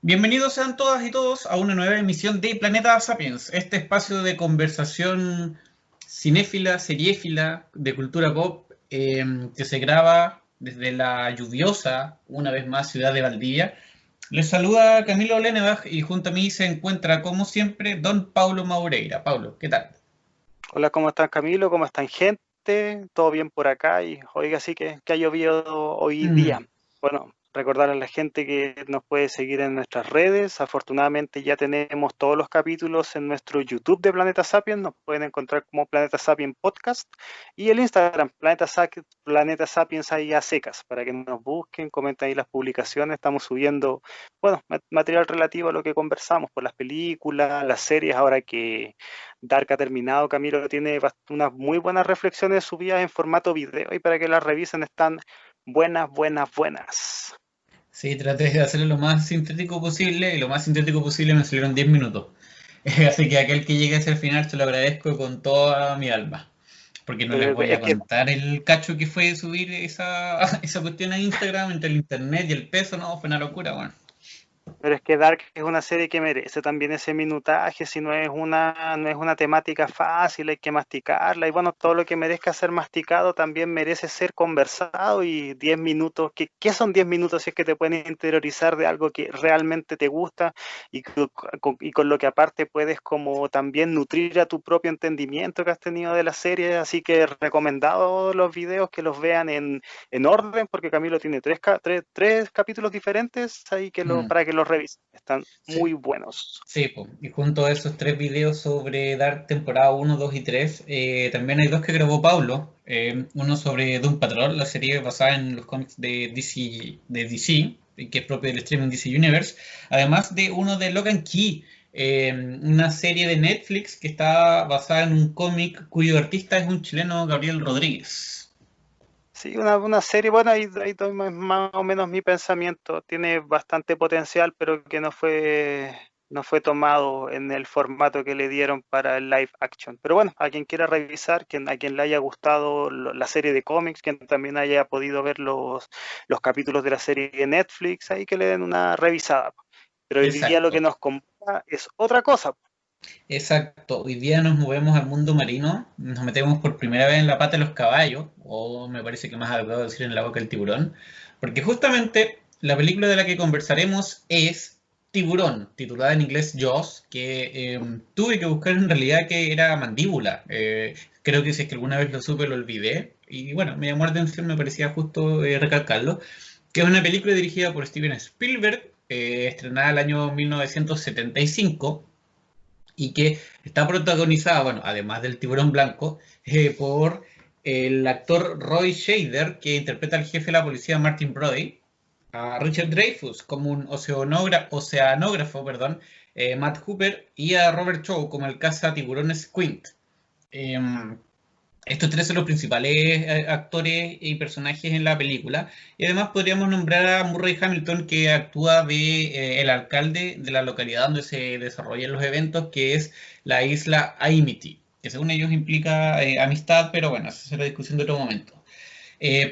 Bienvenidos sean todas y todos a una nueva emisión de Planeta Sapiens, este espacio de conversación cinéfila, seriéfila, de cultura pop, que se graba desde la lluviosa, una vez más, ciudad de Valdivia. Les saluda Camilo Lenebach y junto a mí se encuentra, como siempre, don Paulo Maureira. Paulo, ¿qué tal? Hola, ¿cómo están Camilo? ¿Cómo están gente? ¿Todo bien por acá? Y oiga, sí que ha llovido hoy Mm, día. Bueno, recordar a la gente que nos puede seguir en nuestras redes. Afortunadamente ya tenemos todos los capítulos en nuestro YouTube de Planeta Sapiens. Nos pueden encontrar como Planeta Sapiens Podcast. Y el Instagram, Planeta Sapiens ahí a secas, para que nos busquen, comenten ahí las publicaciones. Estamos subiendo, bueno, material relativo a lo que conversamos, por las películas, las series, ahora que Dark ha terminado. Camilo tiene unas muy buenas reflexiones subidas en formato video y para que las revisen están buenas, buenas, buenas. sí, traté de hacerlo lo más sintético posible y lo más sintético posible me salieron 10 minutos. Así que aquel que llegue hacia el final se lo agradezco con toda mi alma. Porque no les Pero voy es a que contar el cacho que fue subir esa, esa cuestión a Instagram entre el internet y el peso, no, fue una locura, bueno. Pero es que Dark es una serie que merece también ese minutaje, si no es una temática fácil, hay que masticarla, y bueno, todo lo que merezca ser masticado también merece ser conversado, y 10 minutos, ¿qué son 10 minutos si es que te pueden interiorizar de algo que realmente te gusta y con lo que aparte puedes como también nutrir a tu propio entendimiento que has tenido de la serie? Así que recomendado los videos que los vean en orden, porque Camilo tiene tres capítulos diferentes ahí Mm, para que los revisen. Están sí, muy buenos. sí, po. Y junto a esos tres videos sobre Dark temporada uno 2 y 3 también hay dos que grabó Paulo. Uno sobre Doom Patrol, la serie basada en los cómics de DC, y que es propio del streaming DC Universe. Además de uno de Logan Key, una serie de Netflix que está basada en un cómic cuyo artista es un chileno, Gabriel Rodríguez. Sí, una serie, bueno, ahí doy más o menos mi pensamiento. Tiene bastante potencial, pero que no fue tomado en el formato que le dieron para el live action. Pero bueno, a quien quiera revisar, a quien le haya gustado la serie de cómics, quien también haya podido ver los capítulos de la serie de Netflix, ahí que le den una revisada. Pero hoy día lo que Exacto. nos convoca es otra cosa. Exacto, hoy día nos movemos al mundo marino, nos metemos por primera vez en la pata de los caballos, o me parece que más adecuado decir en la boca del tiburón, porque justamente la película de la que conversaremos es Tiburón, titulada en inglés Jaws, que tuve que buscar en realidad que era mandíbula. Creo que si es que alguna vez lo supe lo olvidé, y bueno, me llamó la atención, me parecía justo recalcarlo, que es una película dirigida por Steven Spielberg, estrenada el año 1975 y que está protagonizada, bueno, además del tiburón blanco, por el actor Roy Scheider, que interpreta al jefe de la policía Martin Brody, a Richard Dreyfuss como un oceanógrafo, perdón, Matt Hooper, y a Robert Shaw como el caza tiburones Quint. Eh, Estos tres son los principales actores y personajes en la película. Y además podríamos nombrar a Murray Hamilton, que actúa de el alcalde de la localidad donde se desarrollan los eventos, que es la isla Amity, que según ellos implica amistad, pero bueno, esa será discusión de otro momento.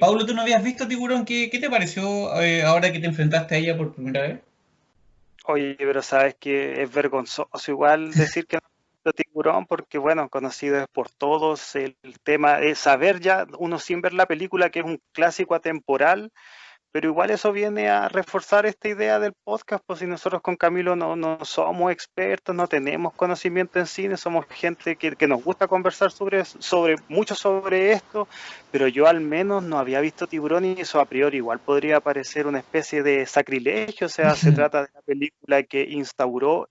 Paulo, ¿tú no habías visto Tiburón? ¿Qué te pareció ahora que te enfrentaste a ella por primera vez? Oye, pero sabes que es vergonzoso igual decir que no he visto Tiburón, porque bueno, conocido es por todos el tema de saber ya, uno sin ver la película, que es un clásico atemporal. Pero igual eso viene a reforzar esta idea del podcast, pues si nosotros con Camilo no somos expertos, no tenemos conocimiento en cine, somos gente que nos gusta conversar mucho sobre esto, pero yo al menos no había visto Tiburón, y eso a priori igual podría parecer una especie de sacrilegio. O sea, se trata de la película que instauró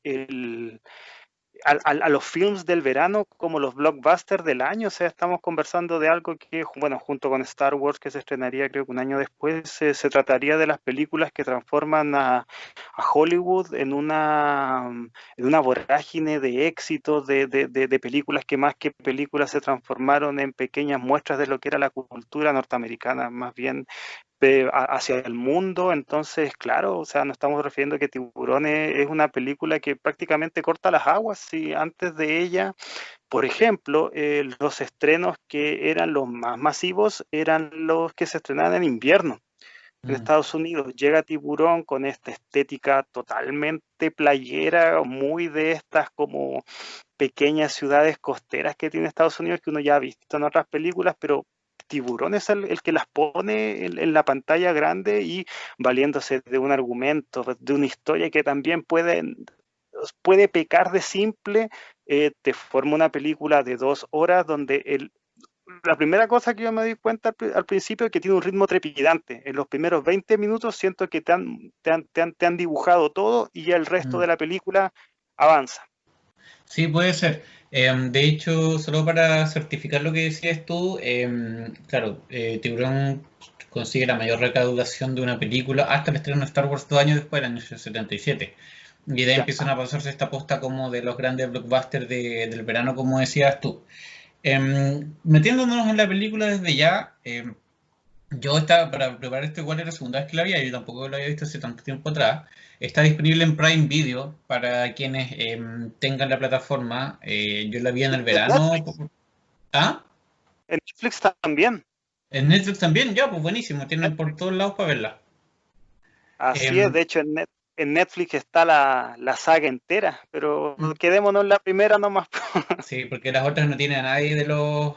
a los films del verano como los blockbusters del año. O sea, estamos conversando de algo que, bueno, junto con Star Wars, que se estrenaría creo que un año después, se trataría de las películas que transforman a Hollywood en una vorágine de éxitos, de películas que más que películas se transformaron en pequeñas muestras de lo que era la cultura norteamericana, más bien hacia el mundo. Entonces, claro, o sea, nos estamos refiriendo a que Tiburón es una película que prácticamente corta las aguas, y antes de ella, por ejemplo, los estrenos que eran los más masivos eran los que se estrenaban en invierno. en Mm, Estados Unidos. Llega Tiburón con esta estética totalmente playera, muy de estas como pequeñas ciudades costeras que tiene Estados Unidos, que uno ya ha visto en otras películas, pero Tiburón es el que las pone en la pantalla grande y valiéndose de un argumento, de una historia que también puede pecar de simple, te forma una película de 2 horas donde la primera cosa que yo me di cuenta al principio es que tiene un ritmo trepidante. En los primeros 20 minutos siento que te han dibujado todo y ya el resto mm. de la película avanza. Sí, puede ser. De hecho, solo para certificar lo que decías tú, claro, Tiburón consigue la mayor recaudación de una película hasta el estreno de Star Wars 2 años después, del año 77. Y de ahí Ya. empiezan a pasarse esta posta como de los grandes blockbusters del verano, como decías tú. Metiéndonos en la película desde ya, yo estaba, para preparar esto igual era la segunda vez que la vi, yo tampoco lo había visto hace tanto tiempo atrás. Está disponible en Prime Video para quienes tengan la plataforma. Yo la vi en el En verano. Netflix, ¿Ah? en Netflix también. ¿En Netflix también? Ya, pues buenísimo, tienen por todos lados para verla. Así es, Em, de hecho en Netflix está la saga entera, pero mm, quedémonos en la primera nomás. sí, porque las otras no tienen a nadie de los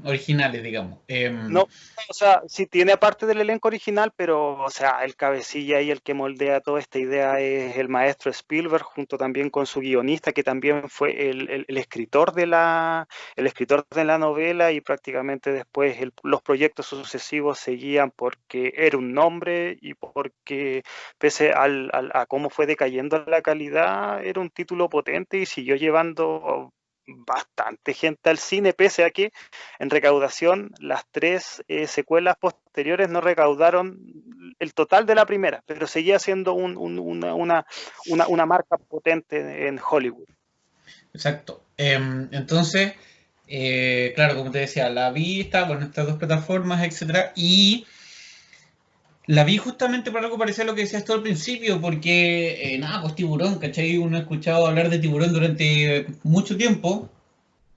originales, digamos. No, o sea, sí tiene aparte del elenco original, pero, o sea, el cabecilla y el que moldea toda esta idea es el maestro Spielberg, junto también con su guionista, que también fue el escritor el escritor de la novela, y prácticamente después los proyectos sucesivos seguían porque era un nombre y porque pese a cómo fue decayendo la calidad, era un título potente y siguió llevando bastante gente al cine, pese a que en recaudación, las tres secuelas posteriores no recaudaron el total de la primera, pero seguía siendo una marca potente en Hollywood. exacto. Entonces, claro, como te decía, la vi, está, bueno, estas dos plataformas, etcétera, y la vi justamente por algo parecido a lo que decías tú al principio, porque, nada, pues tiburón, ¿cachai? Uno ha escuchado hablar de tiburón durante mucho tiempo,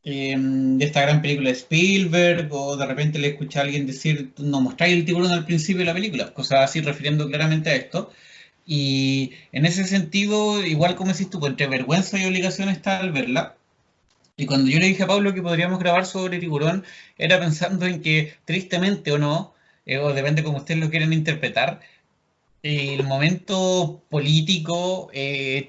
de esta gran película de Spielberg, o de repente le escuché a alguien decir, no mostráis el tiburón al principio de la película, cosas así refiriendo claramente a esto. Y en ese sentido, igual como decís tú, pues entre vergüenza y obligación está al verla. Y cuando yo le dije a Pablo que podríamos grabar sobre Tiburón, era pensando en que, tristemente o no, o depende como ustedes lo quieren interpretar, el momento político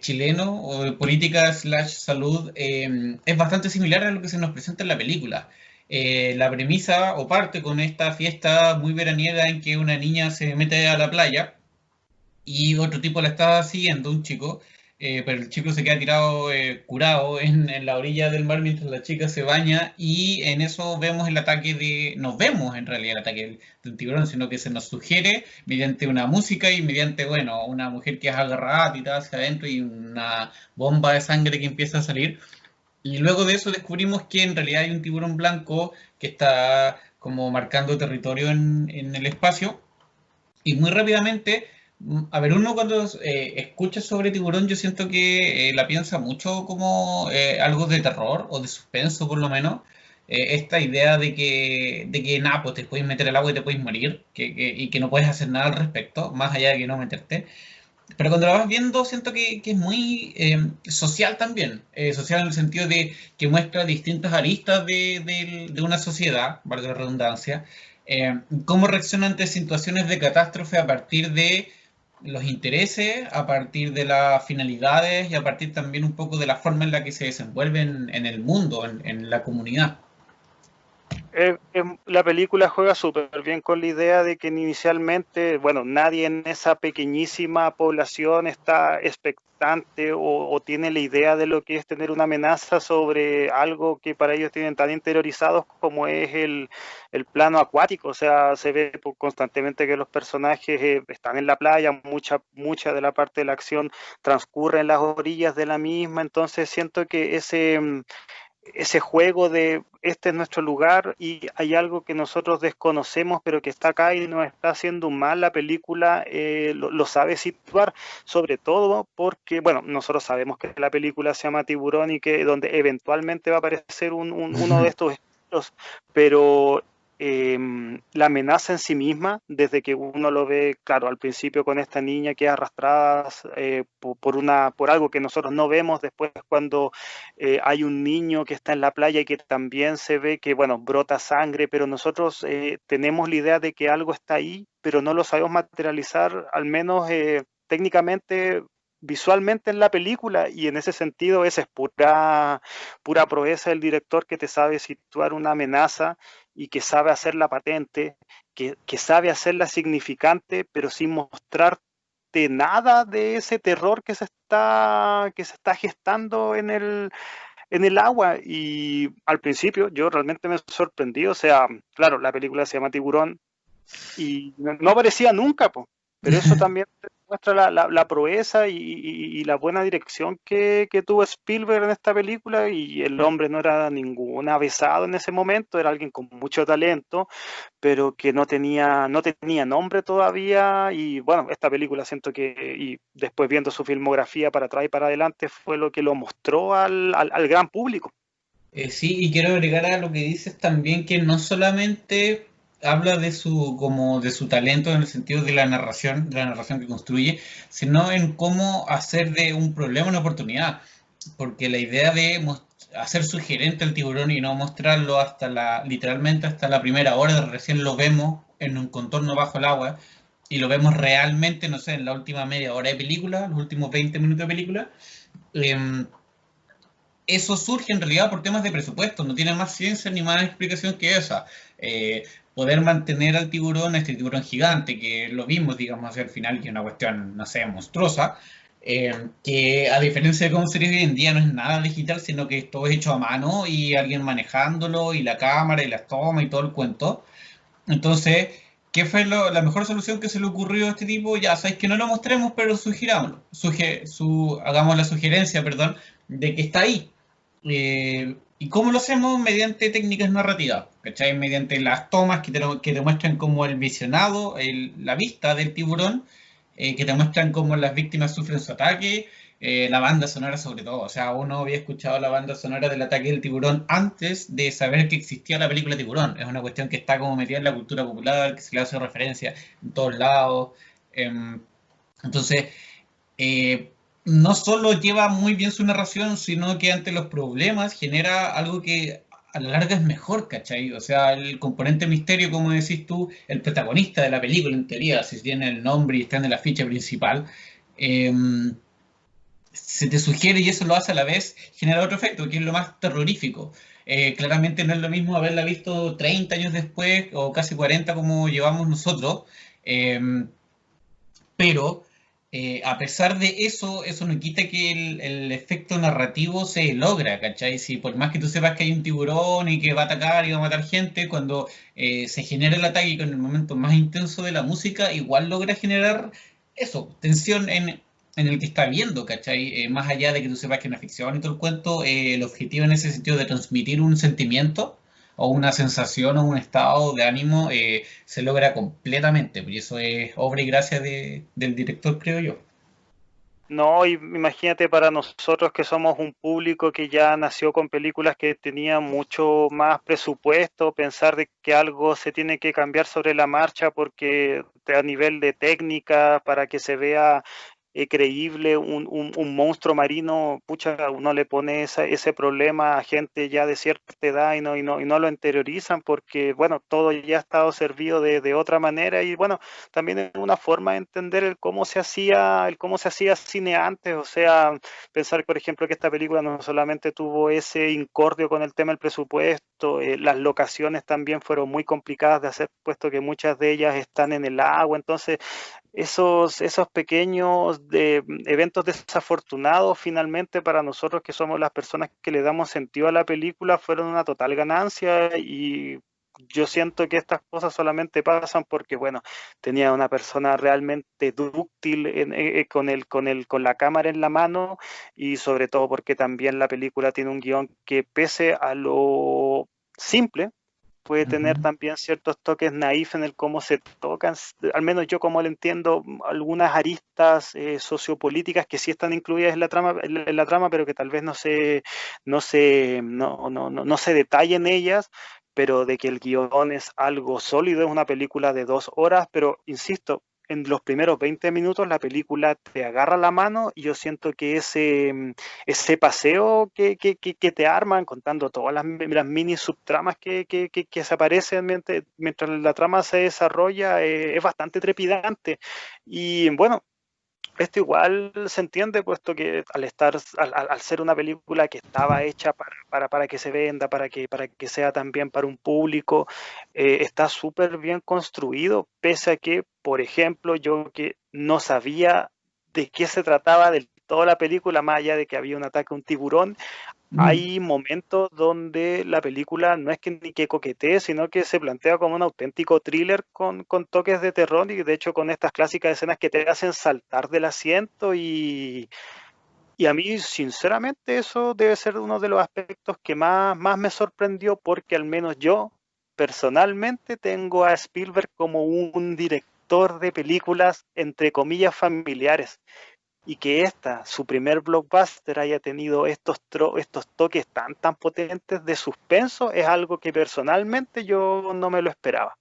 chileno o de política slash salud es bastante similar a lo que se nos presenta en la película. La premisa o parte con esta fiesta muy veraniega en que una niña se mete a la playa y otro tipo la está siguiendo, un chico, pero el chico se queda tirado curado en la orilla del mar mientras la chica se baña y en eso vemos el ataque no vemos en realidad el ataque del tiburón, sino que se nos sugiere mediante una música y mediante, bueno, una mujer que es agarrada, tirada hacia adentro y una bomba de sangre que empieza a salir. Y luego de eso descubrimos que en realidad hay un tiburón blanco que está como marcando territorio en el espacio y muy rápidamente, a ver, uno cuando escucha sobre Tiburón, yo siento que la piensa mucho como algo de terror o de suspenso, por lo menos. Esta idea de que nada, pues te puedes meter al agua y te puedes morir, y que no puedes hacer nada al respecto, más allá de que no meterte. Pero cuando lo vas viendo, siento que es muy social también. Social en el sentido de que muestra distintas aristas de una sociedad, valga la redundancia. Cómo reacciona ante situaciones de catástrofe a partir de los intereses, a partir de las finalidades y a partir también un poco de la forma en la que se desenvuelven en el mundo, en la comunidad. La película juega súper bien con la idea de que inicialmente, bueno, nadie en esa pequeñísima población está expectante o tiene la idea de lo que es tener una amenaza sobre algo que para ellos tienen tan interiorizados como es el plano acuático. O sea, se ve constantemente que los personajes están en la playa, mucha de la parte de la acción transcurre en las orillas de la misma, entonces siento que ese juego de este es nuestro lugar y hay algo que nosotros desconocemos pero que está acá y nos está haciendo mal, la película lo sabe situar, sobre todo porque, bueno, nosotros sabemos que la película se llama Tiburón y que donde eventualmente va a aparecer uno de estos estilos, pero la amenaza en sí misma, desde que uno lo ve, claro, al principio con esta niña que es arrastrada por algo que nosotros no vemos, después cuando hay un niño que está en la playa y que también se ve que, bueno, brota sangre, pero nosotros tenemos la idea de que algo está ahí, pero no lo sabemos materializar, al menos técnicamente, visualmente en la película, y en ese sentido esa es pura proeza del director, que te sabe situar una amenaza y que sabe hacerla patente, que sabe hacerla significante, pero sin mostrarte nada de ese terror que se está gestando en el agua. Y al principio yo realmente me sorprendí, o sea, claro, la película se llama Tiburón y no aparecía nunca, po. Pero eso también muestra la proeza y la buena dirección que tuvo Spielberg en esta película. Y el hombre no era ningún avesado en ese momento, era alguien con mucho talento, pero que no tenía nombre todavía. Y bueno, esta película siento que, y después viendo su filmografía para atrás y para adelante, fue lo que lo mostró al gran público. Sí, y quiero agregar a lo que dices también que no solamente habla de su como de su talento en el sentido de la narración que construye, sino en cómo hacer de un problema una oportunidad, porque la idea de hacer sugerente al tiburón y no mostrarlo hasta literalmente hasta la primera hora, recién lo vemos en un contorno bajo el agua y lo vemos realmente, no sé, en la última media hora de película, los últimos 20 minutos de película. em, Eso surge en realidad por temas de presupuesto, no tiene más ciencia ni más explicación que esa. Poder mantener al tiburón, este tiburón gigante, que lo vimos, digamos, hacia el final, que es una cuestión, no sé, monstruosa, que a diferencia de cómo sería hoy en día no es nada digital, sino que todo es hecho a mano y alguien manejándolo y la cámara y las tomas y todo el cuento. Entonces, ¿qué fue la mejor solución que se le ocurrió a este tipo? Ya sabéis que no lo mostremos, pero sugirámoslo. Hagamos la sugerencia, perdón, de que está ahí. ¿Y cómo lo hacemos? Mediante técnicas narrativas, ¿cachai? Mediante las tomas que te muestran como el visionado, la vista del tiburón, que te muestran cómo las víctimas sufren su ataque, la banda sonora sobre todo. O sea, uno había escuchado la banda sonora del ataque del tiburón antes de saber que existía la película Tiburón. Es una cuestión que está como metida en la cultura popular, que se le hace referencia en todos lados. Em, entonces, eh, no solo lleva muy bien su narración, sino que ante los problemas genera algo que a la larga es mejor, ¿cachai? O sea, el componente misterio, como decís tú, el protagonista de la película, en teoría, si tiene el nombre y está en la ficha principal, eh, se te sugiere y eso lo hace a la vez generar otro efecto, que es lo más terrorífico. Claramente no es lo mismo haberla visto 30 años después o casi 40 como llevamos nosotros, eh, pero a pesar de eso, eso no quita que el efecto narrativo se logra, ¿cachai? Si por más que tú sepas que hay un tiburón y que va a atacar y va a matar gente, cuando se genera el ataque con el momento más intenso de la música, igual logra generar eso, tensión en el que está viendo, ¿cachai? Más allá de que tú sepas que es una ficción y todo el cuento, el objetivo en ese sentido de transmitir un sentimiento o una sensación o un estado de ánimo se logra completamente. Y eso es obra y gracia del director, creo yo. No, y imagínate para nosotros que somos un público que ya nació con películas que tenían mucho más presupuesto, pensar de que algo se tiene que cambiar sobre la marcha porque a nivel de técnica, para que se vea creíble un monstruo marino, pucha, uno le pone ese problema a gente ya de cierta edad y no lo interiorizan porque, bueno, todo ya ha estado servido de otra manera. Y bueno, también es una forma de entender el cómo se hacía cine antes. O sea, pensar, por ejemplo, que esta película no solamente tuvo ese incordio con el tema del presupuesto, las locaciones también fueron muy complicadas de hacer, puesto que muchas de ellas están en el agua. Entonces, esos pequeños eventos desafortunados finalmente para nosotros que somos las personas que le damos sentido a la película fueron una total ganancia. Y yo siento que estas cosas solamente pasan porque, bueno, tenía una persona realmente dúctil con la cámara en la mano, y sobre todo porque también la película tiene un guión que, pese a lo simple, puede tener Ujú. también ciertos toques naif en el cómo se tocan, al menos yo como lo entiendo, algunas aristas sociopolíticas que sí están incluidas en la trama, pero que tal vez no se detallen ellas, pero de que el guión es algo sólido, es una película de 2 horas, pero insisto, en los primeros 20 minutos la película te agarra la mano y yo siento que ese paseo que te arman contando todas las mini subtramas que se aparecen mientras la trama se desarrolla es bastante trepidante. Y bueno, esto igual se entiende, puesto que al ser una película que estaba hecha para que se venda, para que sea también para un público, está súper bien construido, pese a que, por ejemplo, yo que no sabía de qué se trataba de toda la película, más allá de que había un ataque a un tiburón, Mm. hay momentos donde la película no es que ni que coquetee, sino que se plantea como un auténtico thriller con toques de terror y de hecho con estas clásicas escenas que te hacen saltar del asiento y a mí sinceramente eso debe ser uno de los aspectos que más me sorprendió porque al menos yo personalmente tengo a Spielberg como un director de películas entre comillas familiares y que su primer blockbuster, haya tenido estos toques tan potentes de suspenso, es algo que personalmente yo no me lo esperaba.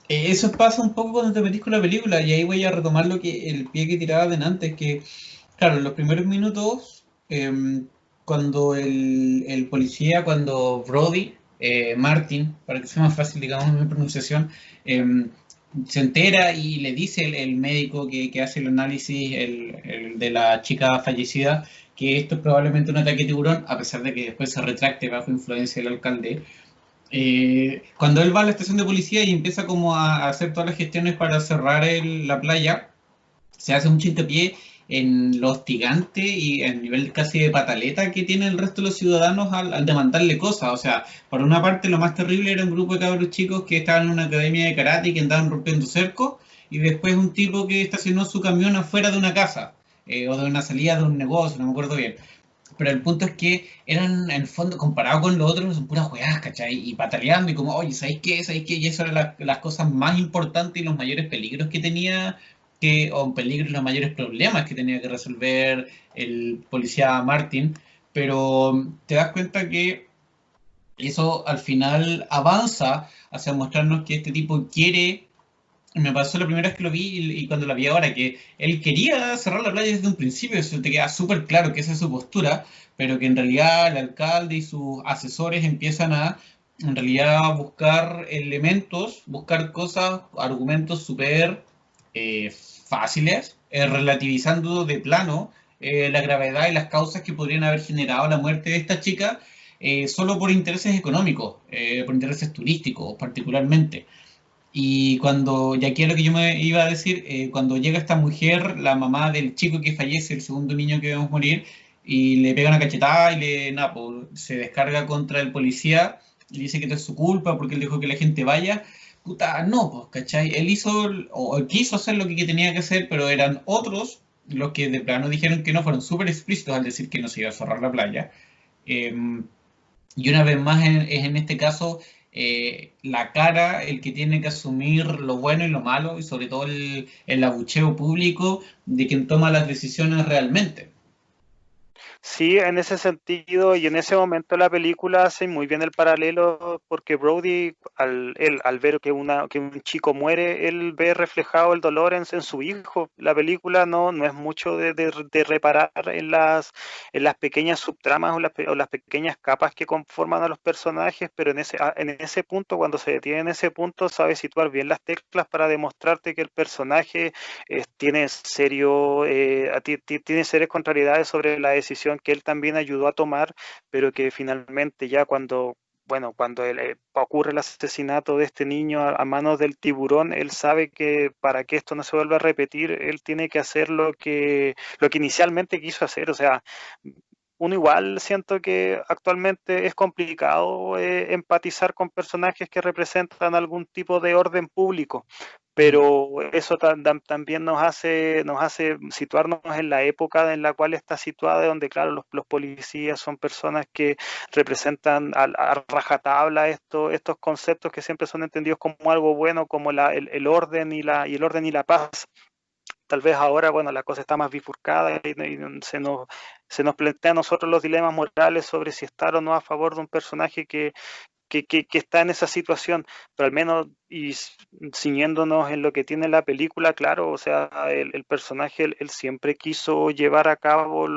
Eso pasa un poco cuando te metís con la película, y ahí voy a retomar el pie que tiraba de antes, que, claro, en los primeros minutos, cuando el policía, cuando Brody, Martin, para que sea más fácil, digamos, mi pronunciación, em, se entera y le dice el médico que hace el análisis, el de la chica fallecida, que esto es probablemente un ataque de tiburón, a pesar de que después se retracte bajo influencia del alcalde. Cuando él va a la estación de policía y empieza como a hacer todas las gestiones para cerrar la playa, se hace mucho hincapié en lo hostigante y el nivel casi de pataleta que tiene el resto de los ciudadanos al demandarle cosas. O sea, por una parte lo más terrible era un grupo de cabros chicos que estaban en una academia de karate y que andaban rompiendo cercos, y después un tipo que estacionó su camión afuera de una casa, o de una salida de un negocio, no me acuerdo bien. Pero el punto es que eran, en el fondo, comparado con los otros, son puras weás, ¿cachai? Y pataleando y como, oye, ¿sabéis qué? ¿Sabéis qué? Y eso eran las cosas más importantes y los mayores peligros que tenía, o peligros, los mayores problemas que tenía que resolver el policía Martin. Pero te das cuenta que eso al final avanza hacia mostrarnos que este tipo quiere. Me pasó la primera vez que lo vi y cuando la vi ahora, que él quería cerrar la playa desde un principio, eso te queda súper claro que esa es su postura, pero que en realidad el alcalde y sus asesores empiezan a, en realidad, buscar elementos, buscar cosas, argumentos súper fáciles, relativizando de plano la gravedad y las causas que podrían haber generado la muerte de esta chica, solo por intereses económicos, por intereses turísticos particularmente. Y aquí es lo que yo me iba a decir, cuando llega esta mujer, la mamá del chico que fallece, el segundo niño que vemos morir, y le pega una cachetada y nada, pues, se descarga contra el policía, y dice que no es su culpa porque él dejó que la gente vaya. Puta, no, pues, ¿cachai? Él hizo, o quiso hacer lo que tenía que hacer, pero eran otros los que de plano dijeron que no, fueron súper explícitos al decir que no se iba a cerrar la playa. Em, y una vez más, es en este caso la cara el que tiene que asumir lo bueno y lo malo, y sobre todo el abucheo público de quien toma las decisiones realmente. Sí, en ese sentido y en ese momento la película hace muy bien el paralelo porque Brody, al ver que un chico muere, él ve reflejado el dolor en su hijo. La película no es mucho de reparar en las pequeñas subtramas o las pequeñas capas que conforman a los personajes, pero en ese punto, cuando se detiene en ese punto, sabe situar bien las teclas para demostrarte que el personaje tiene serias contrariedades sobre la decisión que él también ayudó a tomar, pero que finalmente ya cuando ocurre el asesinato de este niño a manos del tiburón, él sabe que para que esto no se vuelva a repetir, él tiene que hacer lo que inicialmente quiso hacer. O sea, uno igual siento que actualmente es complicado empatizar con personajes que representan algún tipo de orden público, Mm. pero eso también nos hace situarnos en la época en la cual está situada, donde claro, los policías son personas que representan a rajatabla estos conceptos que siempre son entendidos como algo bueno, como el orden y el orden y la paz. tal vez ahora, bueno, la cosa está más bifurcada y se nos plantea a nosotros los dilemas morales sobre si estar o no a favor de un personaje que está en esa situación, pero al menos ciñéndonos en lo que tiene la película, claro, o sea, el personaje, él siempre quiso llevar a cabo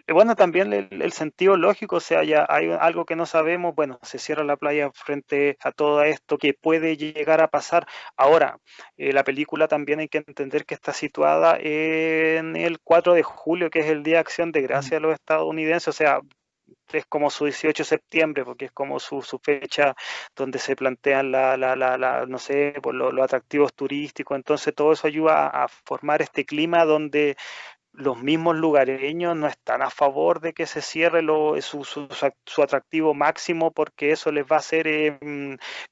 bueno, también el sentido lógico, o sea, ya hay algo que no sabemos, bueno, se cierra la playa frente a todo esto que puede llegar a pasar. Ahora, la película también hay que entender que está situada en el 4 de julio, que es el Día de Acción de Gracias de los estadounidenses, o sea, es como su 18 de septiembre, porque es como su fecha donde se plantean no sé, por los atractivos turísticos. Entonces todo eso ayuda a formar este clima donde los mismos lugareños no están a favor de que se cierre su atractivo máximo, porque eso les va a hacer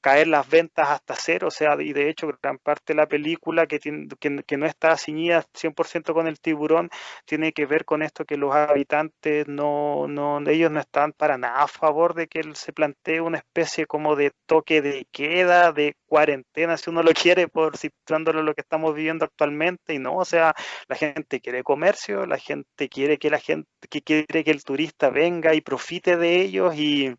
caer las ventas hasta cero. O sea, y de hecho gran parte de la película que no está ciñida 100% con el tiburón tiene que ver con esto, que los habitantes ellos no están para nada a favor de que se plantee una especie como de toque de queda, de cuarentena, si uno lo quiere, por situándolo lo que estamos viviendo actualmente. Y no, o sea, la gente quiere comercio, la gente quiere que el turista venga y profite de ellos. Y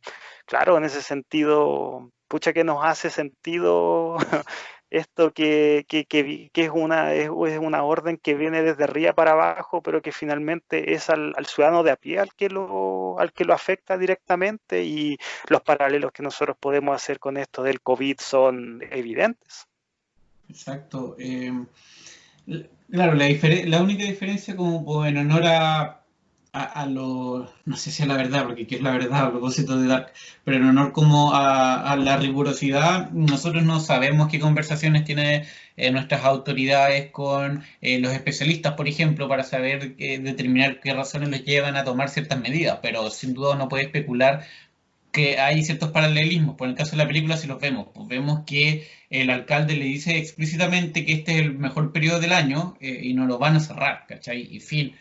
claro, en ese sentido, pucha, que nos hace sentido esto que es una orden que viene desde arriba para abajo, pero que finalmente es al ciudadano de a pie al que lo afecta directamente. Y los paralelos que nosotros podemos hacer con esto del COVID son evidentes. Exacto. Claro, la única diferencia, como en honor a lo, no sé si a la verdad, porque qué es la verdad a propósito de Dark, pero en honor como a la rigurosidad, nosotros no sabemos qué conversaciones tienen nuestras autoridades con los especialistas, por ejemplo, para saber determinar qué razones les llevan a tomar ciertas medidas, pero sin duda uno puede especular que hay ciertos paralelismos. Por el caso de la película, si los vemos, pues vemos que el alcalde le dice explícitamente que este es el mejor periodo del año y no lo van a cerrar, ¿cachai? Y fin.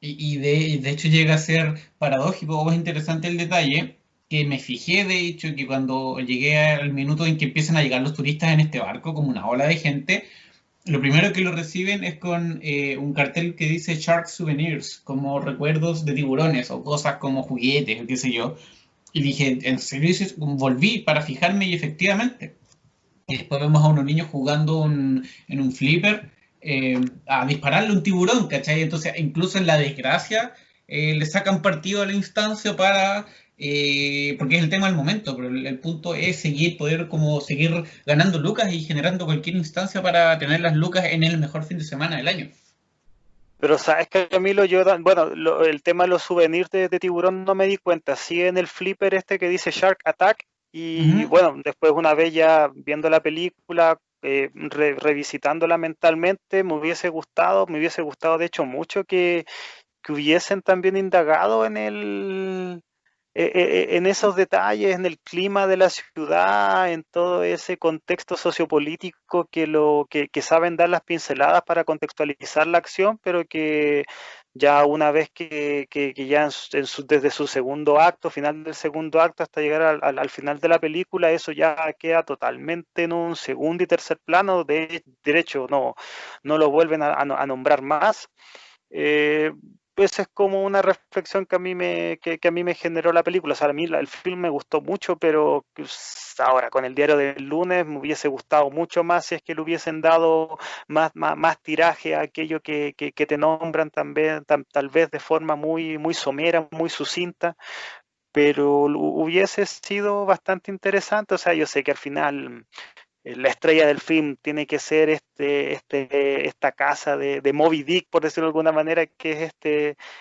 De hecho llega a ser paradójico o es interesante el detalle que me fijé, de hecho, que cuando llegué al minuto en que empiezan a llegar los turistas en este barco, como una ola de gente, lo primero que lo reciben es con un cartel que dice Shark Souvenirs, como recuerdos de tiburones o cosas como juguetes o qué sé yo. Y dije, en serio, volví para fijarme y efectivamente. Y después vemos a unos niños jugando en un flipper a dispararle a un tiburón, ¿cachai? Entonces, incluso en la desgracia, le sacan partido a la instancia porque es el tema del momento, pero el punto es seguir ganando lucas y generando cualquier instancia para tener las lucas en el mejor fin de semana del año. Pero sabes que Camilo, bueno, el tema de los souvenirs de tiburón no me di cuenta. Sí, en el flipper este que dice Shark Attack. Y Ujú. bueno, después una vez ya viendo la película, revisitándola mentalmente, me hubiese gustado de hecho mucho que hubiesen también indagado en esos detalles, en el clima de la ciudad, en todo ese contexto sociopolítico que saben dar las pinceladas para contextualizar la acción, pero que ya una vez que ya desde su segundo acto, final del segundo acto, hasta llegar al final de la película, eso ya queda totalmente en un segundo y tercer plano. De hecho, no lo vuelven a nombrar más. eh, pues es como una reflexión que a mí me generó la película. O sea, a mí el film me gustó mucho, pero pues, ahora con el diario del lunes me hubiese gustado mucho más si es que le hubiesen dado más tiraje a aquello que te nombran también, tal vez de forma muy, muy somera, muy sucinta, pero hubiese sido bastante interesante. O sea, yo sé que al final la estrella del film tiene que ser esta casa de Moby Dick, por decirlo de alguna manera, que es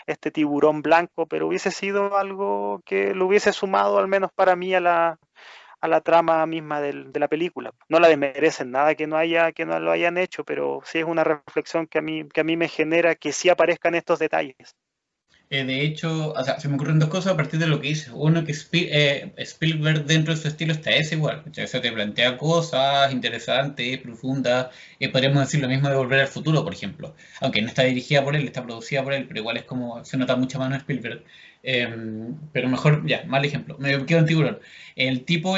este tiburón blanco, pero hubiese sido algo que lo hubiese sumado, al menos para mí, a la trama misma de la película. No la desmerecen nada que no lo hayan hecho, pero sí es una reflexión que a mí me genera que sí aparezcan estos detalles. De hecho, o sea, se me ocurren dos cosas a partir de lo que dices. Uno, que Spielberg dentro de su estilo está ese igual. ¿Cachai? O sea, te plantea cosas interesantes, profundas. Podríamos decir lo mismo de Volver al Futuro, por ejemplo. Aunque no está dirigida por él, está producida por él, pero igual es como se nota mucha mano de Spielberg. Pero mejor, ya, mal ejemplo. Me quedo en Tiburón. El tipo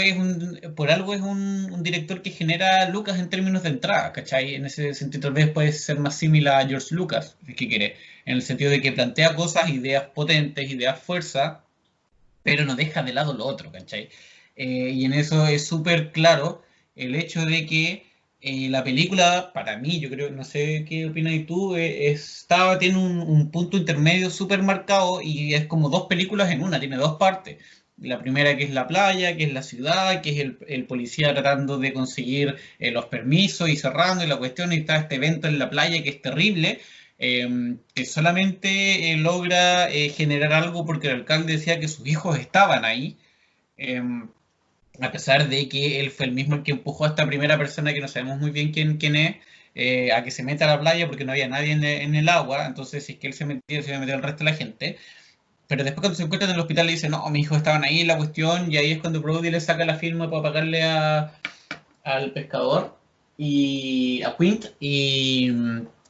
por algo es un director que genera lucas en términos de entrada, ¿cachai? En ese sentido tal vez puede ser más similar a George Lucas, si es que quiere, en el sentido de que plantea cosas, ideas potentes, ideas fuerza, pero no deja de lado lo otro, ¿cachai? Y en eso es súper claro el hecho de que la película, para mí, yo creo, no sé qué opinas tú, tiene un punto intermedio súper marcado y es como dos películas en una, tiene dos partes. La primera que es la playa, que es la ciudad, que es el policía tratando de conseguir los permisos y cerrando y la cuestión, y está este evento en la playa que es terrible, que solamente logra generar algo porque el alcalde decía que sus hijos estaban ahí, eh, a pesar de que él fue el mismo el que empujó a esta primera persona que no sabemos muy bien quién es, a que se meta a la playa porque no había nadie en el agua, entonces si es que él se metió, se iba a meter el resto de la gente. Pero después cuando se encuentra en el hospital le dice, no, mis hijos estaban ahí, la cuestión, y ahí es cuando Brody le saca la firma para pagarle al pescador y a Quint y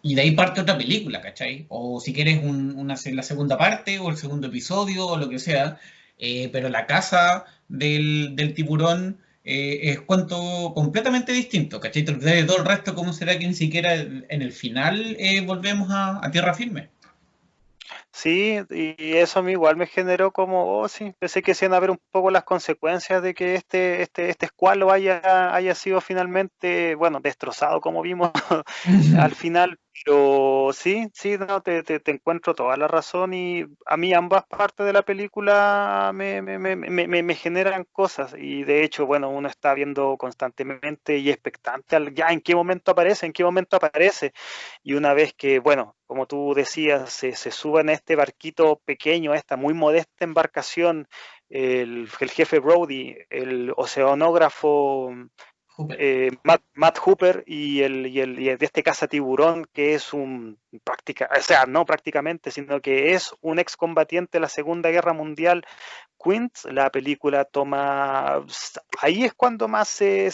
de ahí parte otra película, ¿cachai? O si quieres la segunda parte o el segundo episodio o lo que sea, pero la casa del tiburón es cuento completamente distinto, ¿cachai? Te olvidas de todo el resto, ¿cómo será que ni siquiera en el final volvemos a tierra firme? Sí, y eso a mí igual me generó como, oh sí, pensé que se iban a ver un poco las consecuencias de que este escualo haya sido finalmente, bueno, destrozado como vimos al final, pero sí, sí, no, te encuentro toda la razón y a mí ambas partes de la película me generan cosas y de hecho, bueno, uno está viendo constantemente y expectante ya en qué momento aparece, en qué momento aparece y una vez que, bueno, como tú decías, se suben a este barquito pequeño, a esta muy modesta embarcación, el jefe Brody, el oceanógrafo Súper. Matt Hooper y de este cazatiburón que es o sea, no prácticamente, sino que es un excombatiente de la Segunda Guerra Mundial. Quint, la película toma, ahí es cuando más se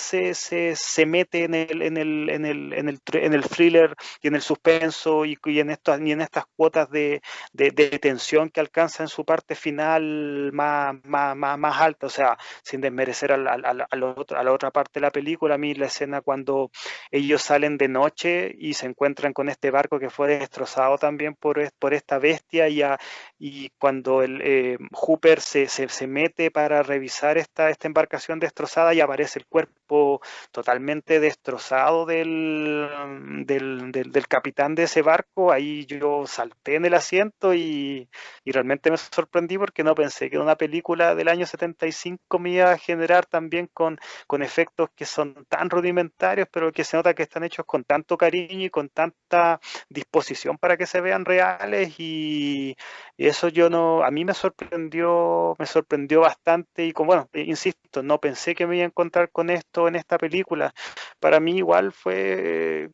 mete en el thriller y en el suspenso y en estas cuotas de tensión que alcanza en su parte final más alta, o sea, sin desmerecer a la otra parte de la película, a mí la escena cuando ellos salen de noche y se encuentran con este barco que fue destrozado también por esta bestia y cuando Hooper se mete para revisar esta embarcación destrozada y aparece el cuerpo totalmente destrozado del capitán de ese barco, ahí yo salté en el asiento y realmente me sorprendí porque no pensé que una película del año 75 me iba a generar también con efectos que son tan rudimentarios, pero que se nota que están hechos con tanto cariño y con tanta disposición para que se vean reales y eso yo no, a mí me sorprendió bastante y como, bueno, insisto, no pensé que me iba a encontrar con esto en esta película. Para mí igual fue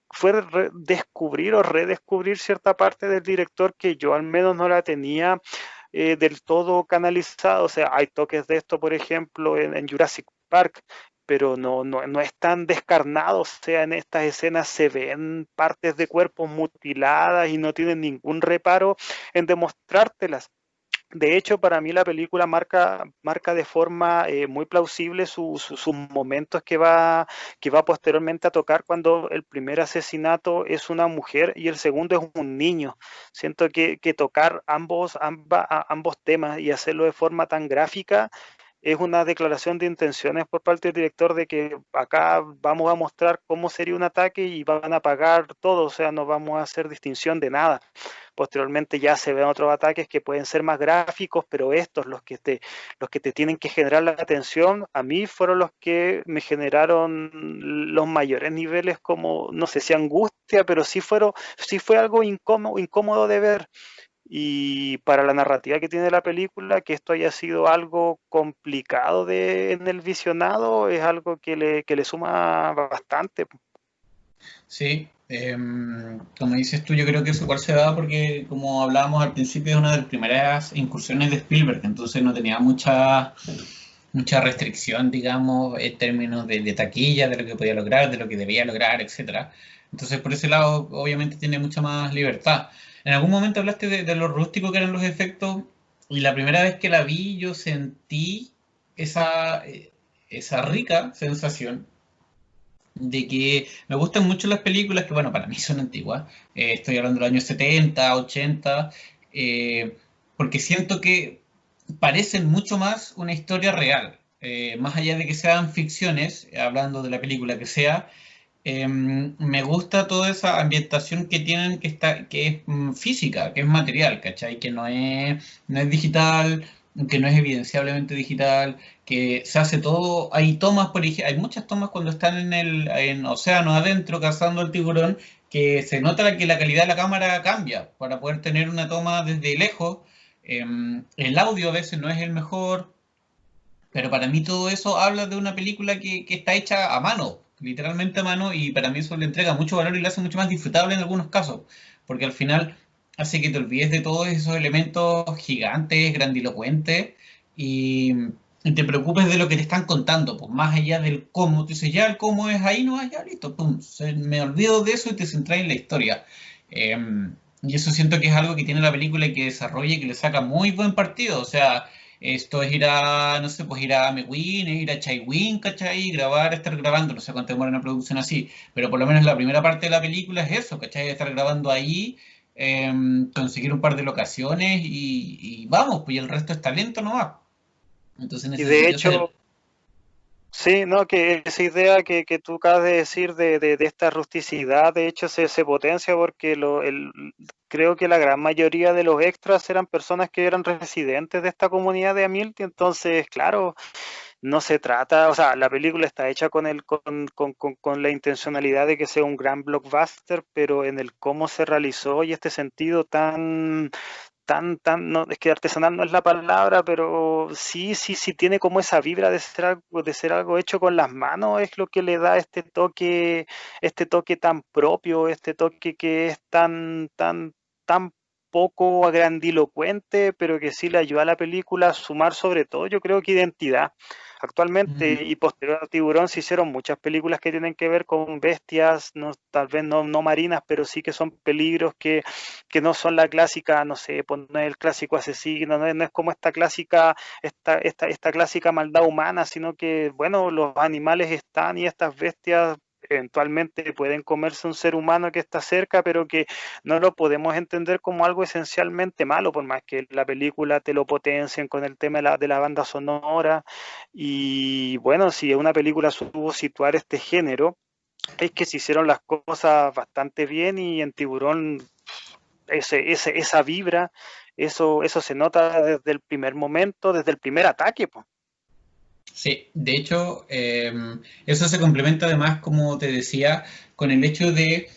descubrir o redescubrir cierta parte del director que yo al menos no la tenía del todo canalizado. O sea, hay toques de esto, por ejemplo, en Jurassic Park, pero no es tan descarnado. O sea, en estas escenas se ven partes de cuerpos mutiladas y no tienen ningún reparo en demostrártelas. De hecho, para mí la película marca de forma muy plausible sus momentos que va posteriormente a tocar cuando el primer asesinato es una mujer y el segundo es un niño. Siento que tocar ambos temas y hacerlo de forma tan gráfica es una declaración de intenciones por parte del director de que acá vamos a mostrar cómo sería un ataque y van a pagar todo, o sea, no vamos a hacer distinción de nada. Posteriormente ya se ven otros ataques que pueden ser más gráficos, pero estos, los que te tienen que generar la atención, a mí fueron los que me generaron los mayores niveles como, no sé si angustia, pero sí fue algo incómodo de ver. Y para la narrativa que tiene la película, que esto haya sido algo complicado en el visionado, es algo que le suma bastante. Sí, como dices tú, yo creo que eso igual se da porque, como hablábamos al principio, es una de las primeras incursiones de Spielberg, entonces no tenía mucha restricción, digamos, en términos de taquilla, de lo que podía lograr, de lo que debía lograr, etcétera. Entonces, por ese lado, obviamente tiene mucha más libertad. En algún momento hablaste de lo rústico que eran los efectos. Y la primera vez que la vi, yo sentí esa, esa rica sensación de que me gustan mucho las películas que, bueno, para mí son antiguas. Estoy hablando de los años 70, 80, eh, porque siento que parecen mucho más una historia real. Más allá de que sean ficciones, hablando de la película que sea, me gusta toda esa ambientación que tienen, que es física, que es material, ¿cachai? Que no es digital, que no es evidenciablemente digital, que se hace todo, hay tomas, hay muchas tomas cuando están en océano adentro cazando al tiburón, que se nota que la calidad de la cámara cambia para poder tener una toma desde lejos. El audio a veces no es el mejor, pero para mí todo eso habla de una película que está hecha a mano, literalmente a mano, y para mí eso le entrega mucho valor y la hace mucho más disfrutable en algunos casos, porque al final hace que te olvides de todos esos elementos gigantes, grandilocuentes, y, y te preocupes de lo que te están contando, pues más allá del cómo. Tú dices, ya el cómo es ahí, no, ya listo, pum, me olvido de eso y te centras en la historia. Y eso siento que es algo que tiene la película y que desarrolla y que le saca muy buen partido, o sea. Esto es ir a, no sé, pues ir a Meguin, es ir a Chaiwin, ¿cachai? Grabar, estar grabando, no sé cuánto demora una producción así, pero por lo menos la primera parte de la película es eso, ¿cachai? Estar grabando ahí, conseguir un par de locaciones y vamos, pues y el resto es talento nomás. Entonces en Y ese de sentido, hecho, sí, no, que esa idea que tú acabas de decir de esta rusticidad, de hecho, se potencia porque creo que la gran mayoría de los extras eran personas que eran residentes de esta comunidad de Amilty, entonces, claro, no se trata, o sea, la película está hecha con la intencionalidad de que sea un gran blockbuster, pero en el cómo se realizó y este sentido no, es que artesanal no es la palabra, pero sí tiene como esa vibra de ser algo hecho con las manos, es lo que le da este toque tan propio, este toque que es tan poco grandilocuente, pero que sí le ayuda a la película a sumar sobre todo, yo creo que identidad. mm, Actualmente y posterior a Tiburón se hicieron muchas películas que tienen que ver con bestias, no, tal vez no marinas, pero sí que son peligros que no son la clásica, no sé, pues no es el clásico asesino, no es como esta clásica maldad humana, sino que, bueno, los animales están y estas bestias eventualmente pueden comerse un ser humano que está cerca, pero que no lo podemos entender como algo esencialmente malo, por más que la película te lo potencien con el tema de la banda sonora. Y bueno, si una película supo situar este género, es que se hicieron las cosas bastante bien y en Tiburón esa vibra, eso se nota desde el primer momento, desde el primer ataque, po. sí, de hecho, eso se complementa además, como te decía, con el hecho de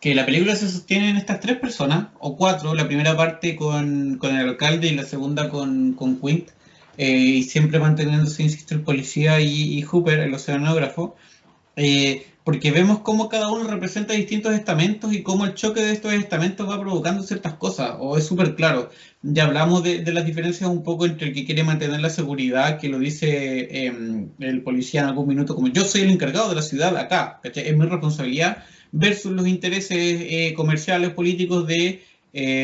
que la película se sostiene en estas tres personas, o cuatro, la primera parte con el alcalde y la segunda con Quint, y siempre manteniéndose, insisto, el policía y Hooper, el oceanógrafo, porque vemos cómo cada uno representa distintos estamentos y cómo el choque de estos estamentos va provocando ciertas cosas, o es súper claro. Ya hablamos de las diferencias un poco entre el que quiere mantener la seguridad, que lo dice el policía en algún minuto, como yo soy el encargado de la ciudad acá, ¿cachai? Es mi responsabilidad, versus los intereses comerciales, políticos de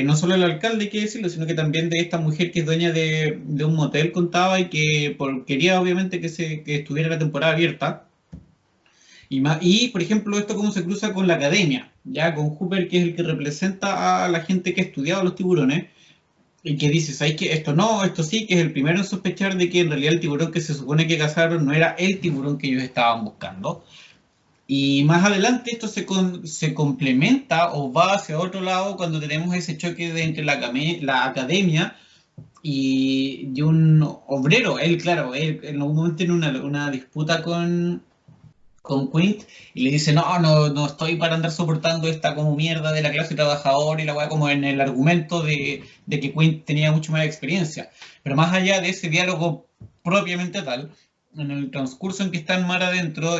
no solo el alcalde, hay que decirlo, sino que también de esta mujer que es dueña de un motel, contaba, y que quería obviamente que estuviera la temporada abierta y, por ejemplo, esto cómo se cruza con la academia, ya con Hooper, que es el que representa a la gente que ha estudiado los tiburones, y que dice, ¿sabes qué? Esto no, esto sí, que es el primero en sospechar de que en realidad el tiburón que se supone que cazaron no era el tiburón que ellos estaban buscando. Y más adelante esto se complementa o va hacia otro lado cuando tenemos ese choque entre la academia y un obrero. Él, claro, él en algún momento tiene una disputa con Quint y le dice, no estoy para andar soportando esta como mierda de la clase trabajadora y la weá, como en el argumento de que Quint tenía mucho más experiencia. Pero más allá de ese diálogo propiamente tal, en el transcurso en que están mar adentro,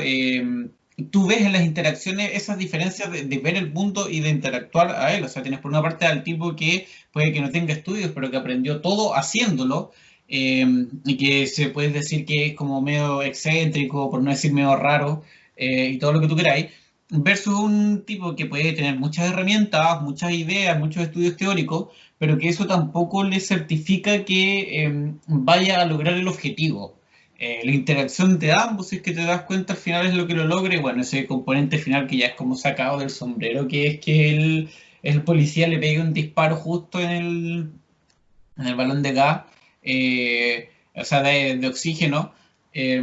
tú ves en las interacciones esas diferencias de ver el mundo y de interactuar a él. O sea, tienes por una parte al tipo que puede que no tenga estudios, pero que aprendió todo haciéndolo, y que se puede decir que es como medio excéntrico, por no decir medio raro, y todo lo que tú queráis. versus un tipo que puede tener muchas herramientas, muchas ideas, muchos estudios teóricos, pero que eso tampoco le certifica que vaya a lograr el objetivo. La interacción de ambos, si es que te das cuenta, al final es lo que lo logra, y bueno, ese componente final que ya es como sacado del sombrero, que es que el policía le pegue un disparo justo en el balón de gas, o sea, de oxígeno, eh,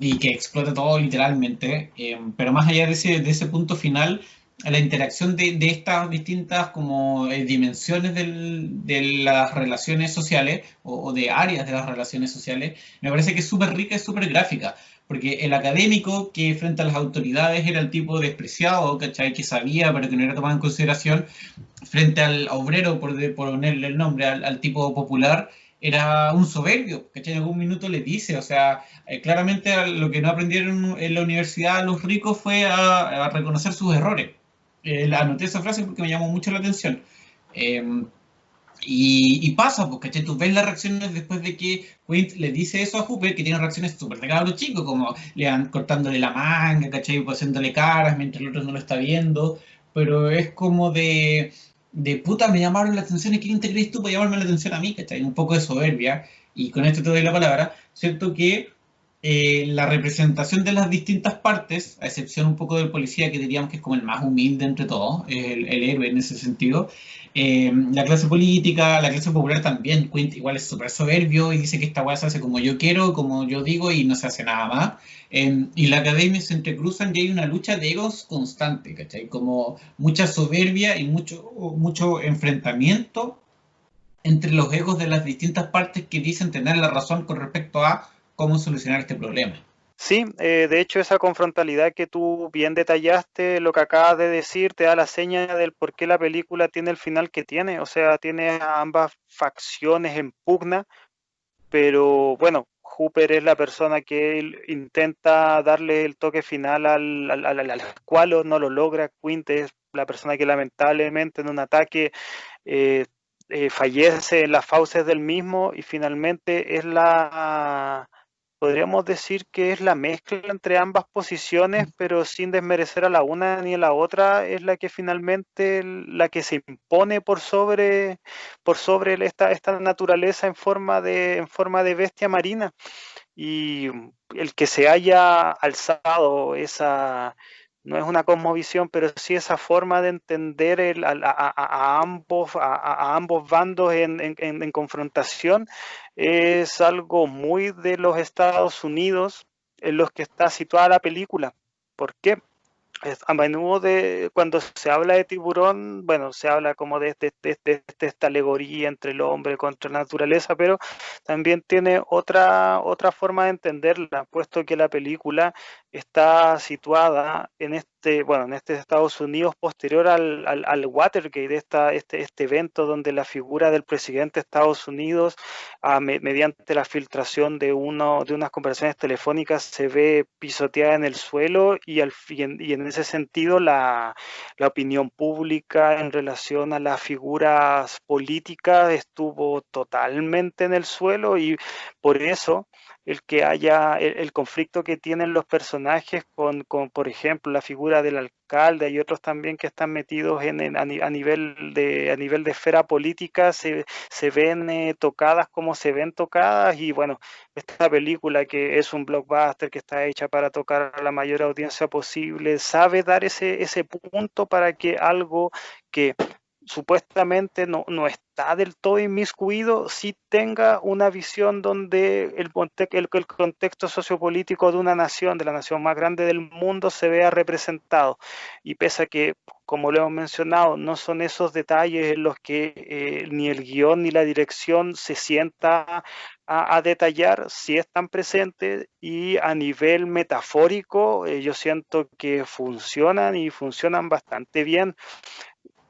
y que explota todo literalmente. Pero más allá de ese punto final, la interacción de estas distintas como dimensiones de las relaciones sociales o de áreas de las relaciones sociales, me parece que es súper rica y súper gráfica. Porque el académico que frente a las autoridades era el tipo despreciado, ¿cachai? Que sabía pero que no era tomado en consideración, frente al obrero, por ponerle el nombre, al tipo popular, era un soberbio, ¿cachai? En algún minuto le dice, o sea, claramente lo que no aprendieron en la universidad los ricos fue a reconocer sus errores. Anoté esa frase porque me llamó mucho la atención. Eh, y pasa, pues, ¿cachai? Tú ves las reacciones después de que Quint le dice eso a Hooper, que tiene reacciones súper de cabros chicos, como le van cortándole la manga, ¿cachai? Pues haciéndole caras mientras el otro no lo está viendo, pero es como de puta, me llamaron la atención, ¿y quién te crees tú para llamarme la atención a mí? ¿Cachai? Un poco de soberbia, y con esto te doy la palabra, ¿cierto? Que la representación de las distintas partes, a excepción un poco del policía, que diríamos que es como el más humilde entre todos, el héroe en ese sentido, la clase política, la clase popular también, Quint igual es súper soberbio y dice que esta weá se hace como yo quiero, como yo digo y no se hace nada más. Y la academia se entrecruzan y hay una lucha de egos constante, ¿cachai? Como mucha soberbia y mucho enfrentamiento entre los egos de las distintas partes que dicen tener la razón con respecto a cómo solucionar este problema. Sí, de hecho esa confrontalidad que tú bien detallaste, lo que acabas de decir, te da la seña del por qué la película tiene el final que tiene, o sea, tiene a ambas facciones en pugna, pero bueno, Hooper es la persona que él intenta darle el toque final al escualo, no lo logra. Quint es la persona que lamentablemente en un ataque eh, fallece en las fauces del mismo y finalmente es podríamos decir que es la mezcla entre ambas posiciones, pero sin desmerecer a la una ni a la otra, es la que finalmente la que se impone por sobre esta naturaleza en forma de bestia marina. Y el que se haya alzado esa, no es una cosmovisión, pero sí esa forma de entender a ambos bandos en confrontación es algo muy de los Estados Unidos en los que está situada la película. ¿Por qué? A menudo cuando se habla de tiburón, bueno, se habla como de esta alegoría entre el hombre contra la naturaleza, pero también tiene otra forma de entenderla, puesto que la película está situada en bueno, en este Estados Unidos posterior al Watergate, este evento donde la figura del presidente de Estados Unidos, mediante la filtración de unas conversaciones telefónicas, se ve pisoteada en el suelo y en ese sentido la opinión pública en relación a las figuras políticas estuvo totalmente en el suelo y por eso el que haya el conflicto que tienen los personajes por ejemplo, la figura del alcalde y otros también que están metidos a nivel de esfera política se ven tocadas como se ven tocadas y bueno, esta película que es un blockbuster que está hecha para tocar a la mayor audiencia posible, sabe dar ese punto para que algo que supuestamente no está del todo inmiscuido, sí tenga una visión donde el contexto sociopolítico de una nación, de la nación más grande del mundo, se vea representado. Y pese a que, como lo hemos mencionado, no son esos detalles en los que ni el guión ni la dirección se sienta a detallar, sí están presentes y a nivel metafórico yo siento que funcionan y funcionan bastante bien.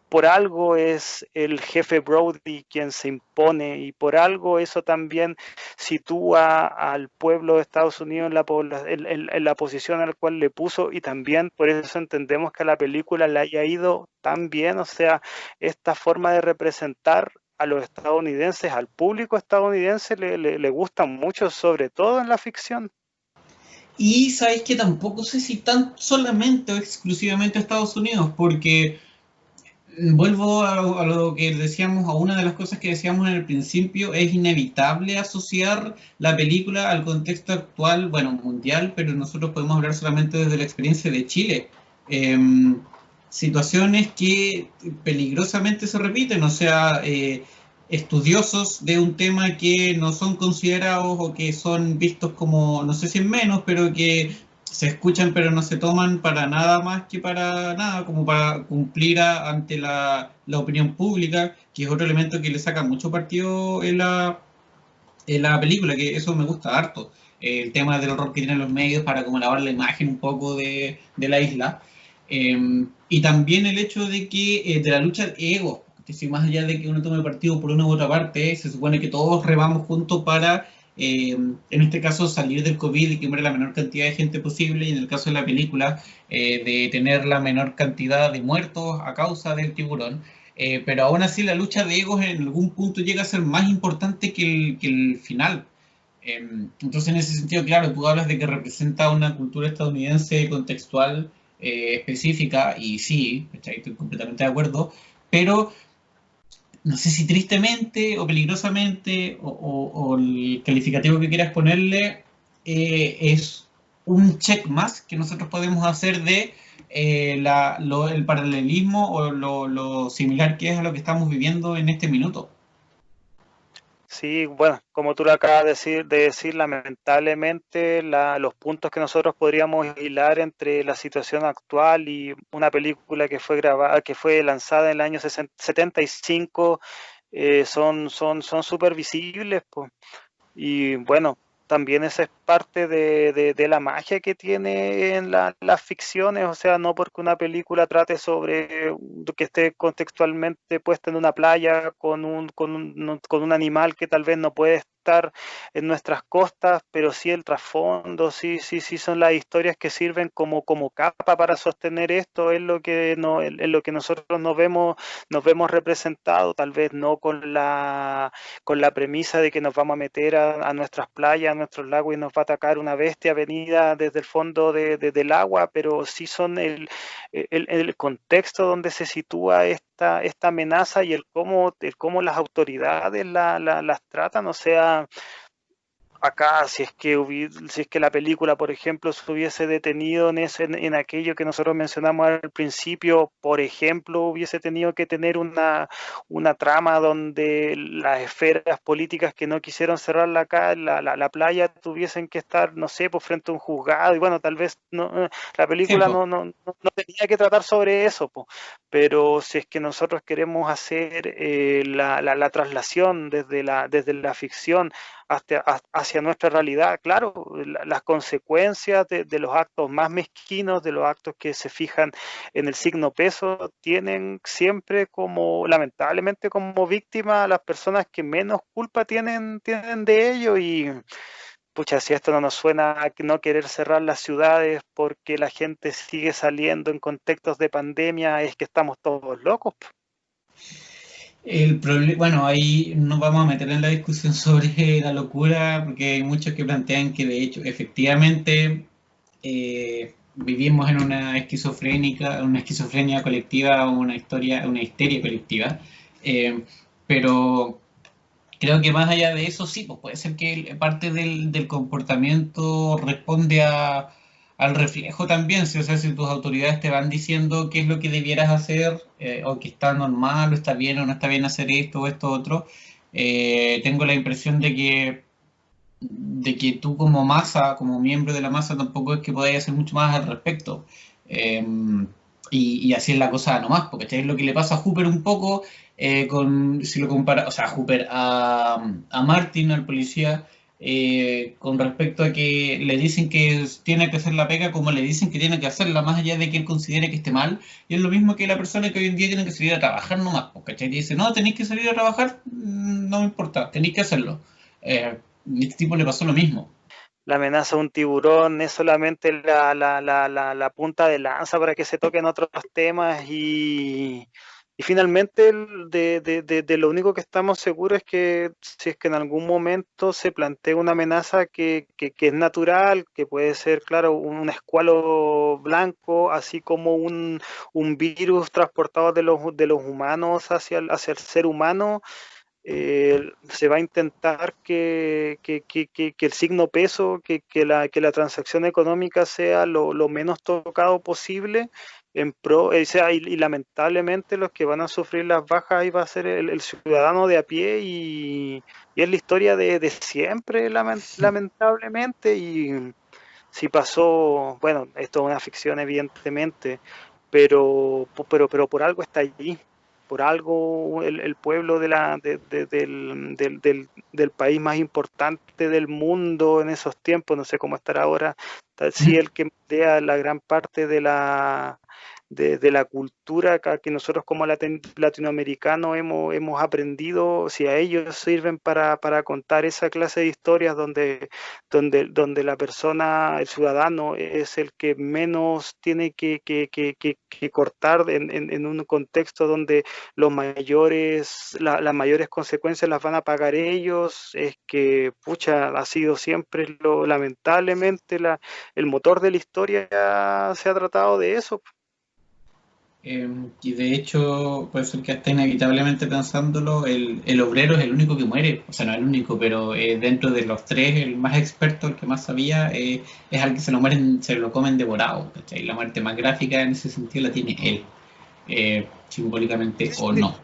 Por algo es el jefe Brody quien se impone y por algo eso también sitúa al pueblo de Estados Unidos en la posición a la cual le puso y también por eso entendemos que a la película le haya ido tan bien, o sea, esta forma de representar a los estadounidenses, al público estadounidense le gusta mucho, sobre todo en la ficción. Y sabéis que tampoco sé si tan solamente o exclusivamente Estados Unidos, porque vuelvo a lo que decíamos, a una de las cosas que decíamos en el principio, es inevitable asociar la película al contexto actual, bueno, mundial, pero nosotros podemos hablar solamente desde la experiencia de Chile. Situaciones que peligrosamente se repiten, o sea, estudiosos de un tema que no son considerados o que son vistos como, no sé si en menos, pero que se escuchan pero no se toman para nada más que para nada, como para cumplir ante la opinión pública, que es otro elemento que le saca mucho partido en la película, que eso me gusta harto. El tema del rol que tienen los medios para como lavar la imagen un poco de la isla. Y también el hecho de que de la lucha de ego, que si más allá de que uno tome partido por una u otra parte, se supone que todos remamos juntos para, en este caso, salir del COVID y que muera la menor cantidad de gente posible, y en el caso de la película, de tener la menor cantidad de muertos a causa del tiburón. Pero aún así la lucha de egos en algún punto llega a ser más importante que el final. Entonces, en ese sentido, claro, tú hablas de que representa una cultura estadounidense contextual específica, y sí, ¿cachai? Estoy completamente de acuerdo, pero no sé si tristemente o peligrosamente o el calificativo que quieras ponerle es un check más que nosotros podemos hacer de el paralelismo o lo similar que es a lo que estamos viviendo en este minuto. Sí, bueno, como tú lo acabas de decir, lamentablemente los puntos que nosotros podríamos hilar entre la situación actual y una película que fue grabada, que fue lanzada en el año 75, son súper visibles, pues. Y bueno, también esa es parte de la magia que tiene en las ficciones, o sea, no porque una película trate sobre que esté contextualmente puesta en una playa con un animal que tal vez no puede estar en nuestras costas, pero sí el trasfondo, sí, sí, sí son las historias que sirven como capa para sostener esto, es lo que no, es lo que nosotros nos vemos representados, tal vez no con la premisa de que nos vamos a meter a nuestras playas, a nuestros lagos y nos va a atacar una bestia venida desde el fondo del agua, pero sí son el contexto donde se sitúa esta amenaza y el cómo las autoridades las tratan, o sea, acá, si es que la película, por ejemplo, se hubiese detenido en aquello que nosotros mencionamos al principio, por ejemplo, hubiese tenido que tener una trama donde las esferas políticas que no quisieron cerrar la playa tuviesen que estar, no sé, pues frente a un juzgado, y bueno, tal vez no, la Sí, película pues. no tenía que tratar sobre eso, pues, pero si es que nosotros queremos hacer la traslación desde la ficción hacia nuestra realidad. Claro, las consecuencias de los actos más mezquinos, de los actos que se fijan en el signo peso, tienen siempre lamentablemente, como víctima a las personas que menos culpa tienen de ello. Y pucha, si esto no nos suena a no querer cerrar las ciudades porque la gente sigue saliendo en contextos de pandemia, es que estamos todos locos. El problema, bueno, ahí nos vamos a meter en la discusión sobre la locura, porque hay muchos que plantean que de hecho, efectivamente, vivimos en una esquizofrenia colectiva, una histeria colectiva. Pero creo que más allá de eso, sí, pues puede ser que parte del comportamiento responde al reflejo también. Si, o sea, si tus autoridades te van diciendo qué es lo que debieras hacer, o que está normal, o está bien o no está bien hacer esto o esto otro, tengo la impresión de que tú como masa, como miembro de la masa, tampoco es que podáis hacer mucho más al respecto. Eh, y así es la cosa nomás, porque es lo que le pasa a Hooper un poco, si lo compara, o sea, a Hooper, a Martin, al policía, con respecto a que le dicen que tiene que hacer la pega como le dicen que tiene que hacerla, más allá de que él considere que esté mal. Y es lo mismo que la persona que hoy en día tiene que salir a trabajar nomás, ¿cachai? Y dice, no, tenéis que salir a trabajar, no me importa, tenéis que hacerlo. Y a este tipo le pasó lo mismo. La amenaza de un tiburón es solamente la punta de lanza para que se toquen otros temas y Y finalmente, de lo único que estamos seguros es que si es que en algún momento se plantea una amenaza que es natural, que puede ser, claro, un escualo blanco, así como un virus transportado de los humanos hacia el ser humano, se va a intentar que el signo peso, que la transacción económica sea lo menos tocado posible en pro, o sea, y lamentablemente los que van a sufrir las bajas ahí va a ser el ciudadano de a pie y es la historia de siempre, lamentablemente, y si pasó, bueno, esto es una ficción evidentemente, pero por algo está allí, por algo el pueblo del país más importante del mundo en esos tiempos, no sé cómo estará ahora, tal sí el que modea la gran parte de la cultura que nosotros como latinoamericanos hemos aprendido, si a ellos sirven para contar esa clase de historias donde la persona, el ciudadano, es el que menos tiene que cortar en un contexto donde las mayores consecuencias las van a pagar ellos, es que, pucha, ha sido siempre lamentablemente el motor de la historia se ha tratado de eso. Y de hecho, puede ser que hasta inevitablemente pensándolo, el obrero es el único que muere. O sea, no el único, pero dentro de los tres, el más experto, el que más sabía, es al que se lo mueren, se lo comen devorado. ¿Cachai? La muerte más gráfica en ese sentido la tiene él, simbólicamente o no.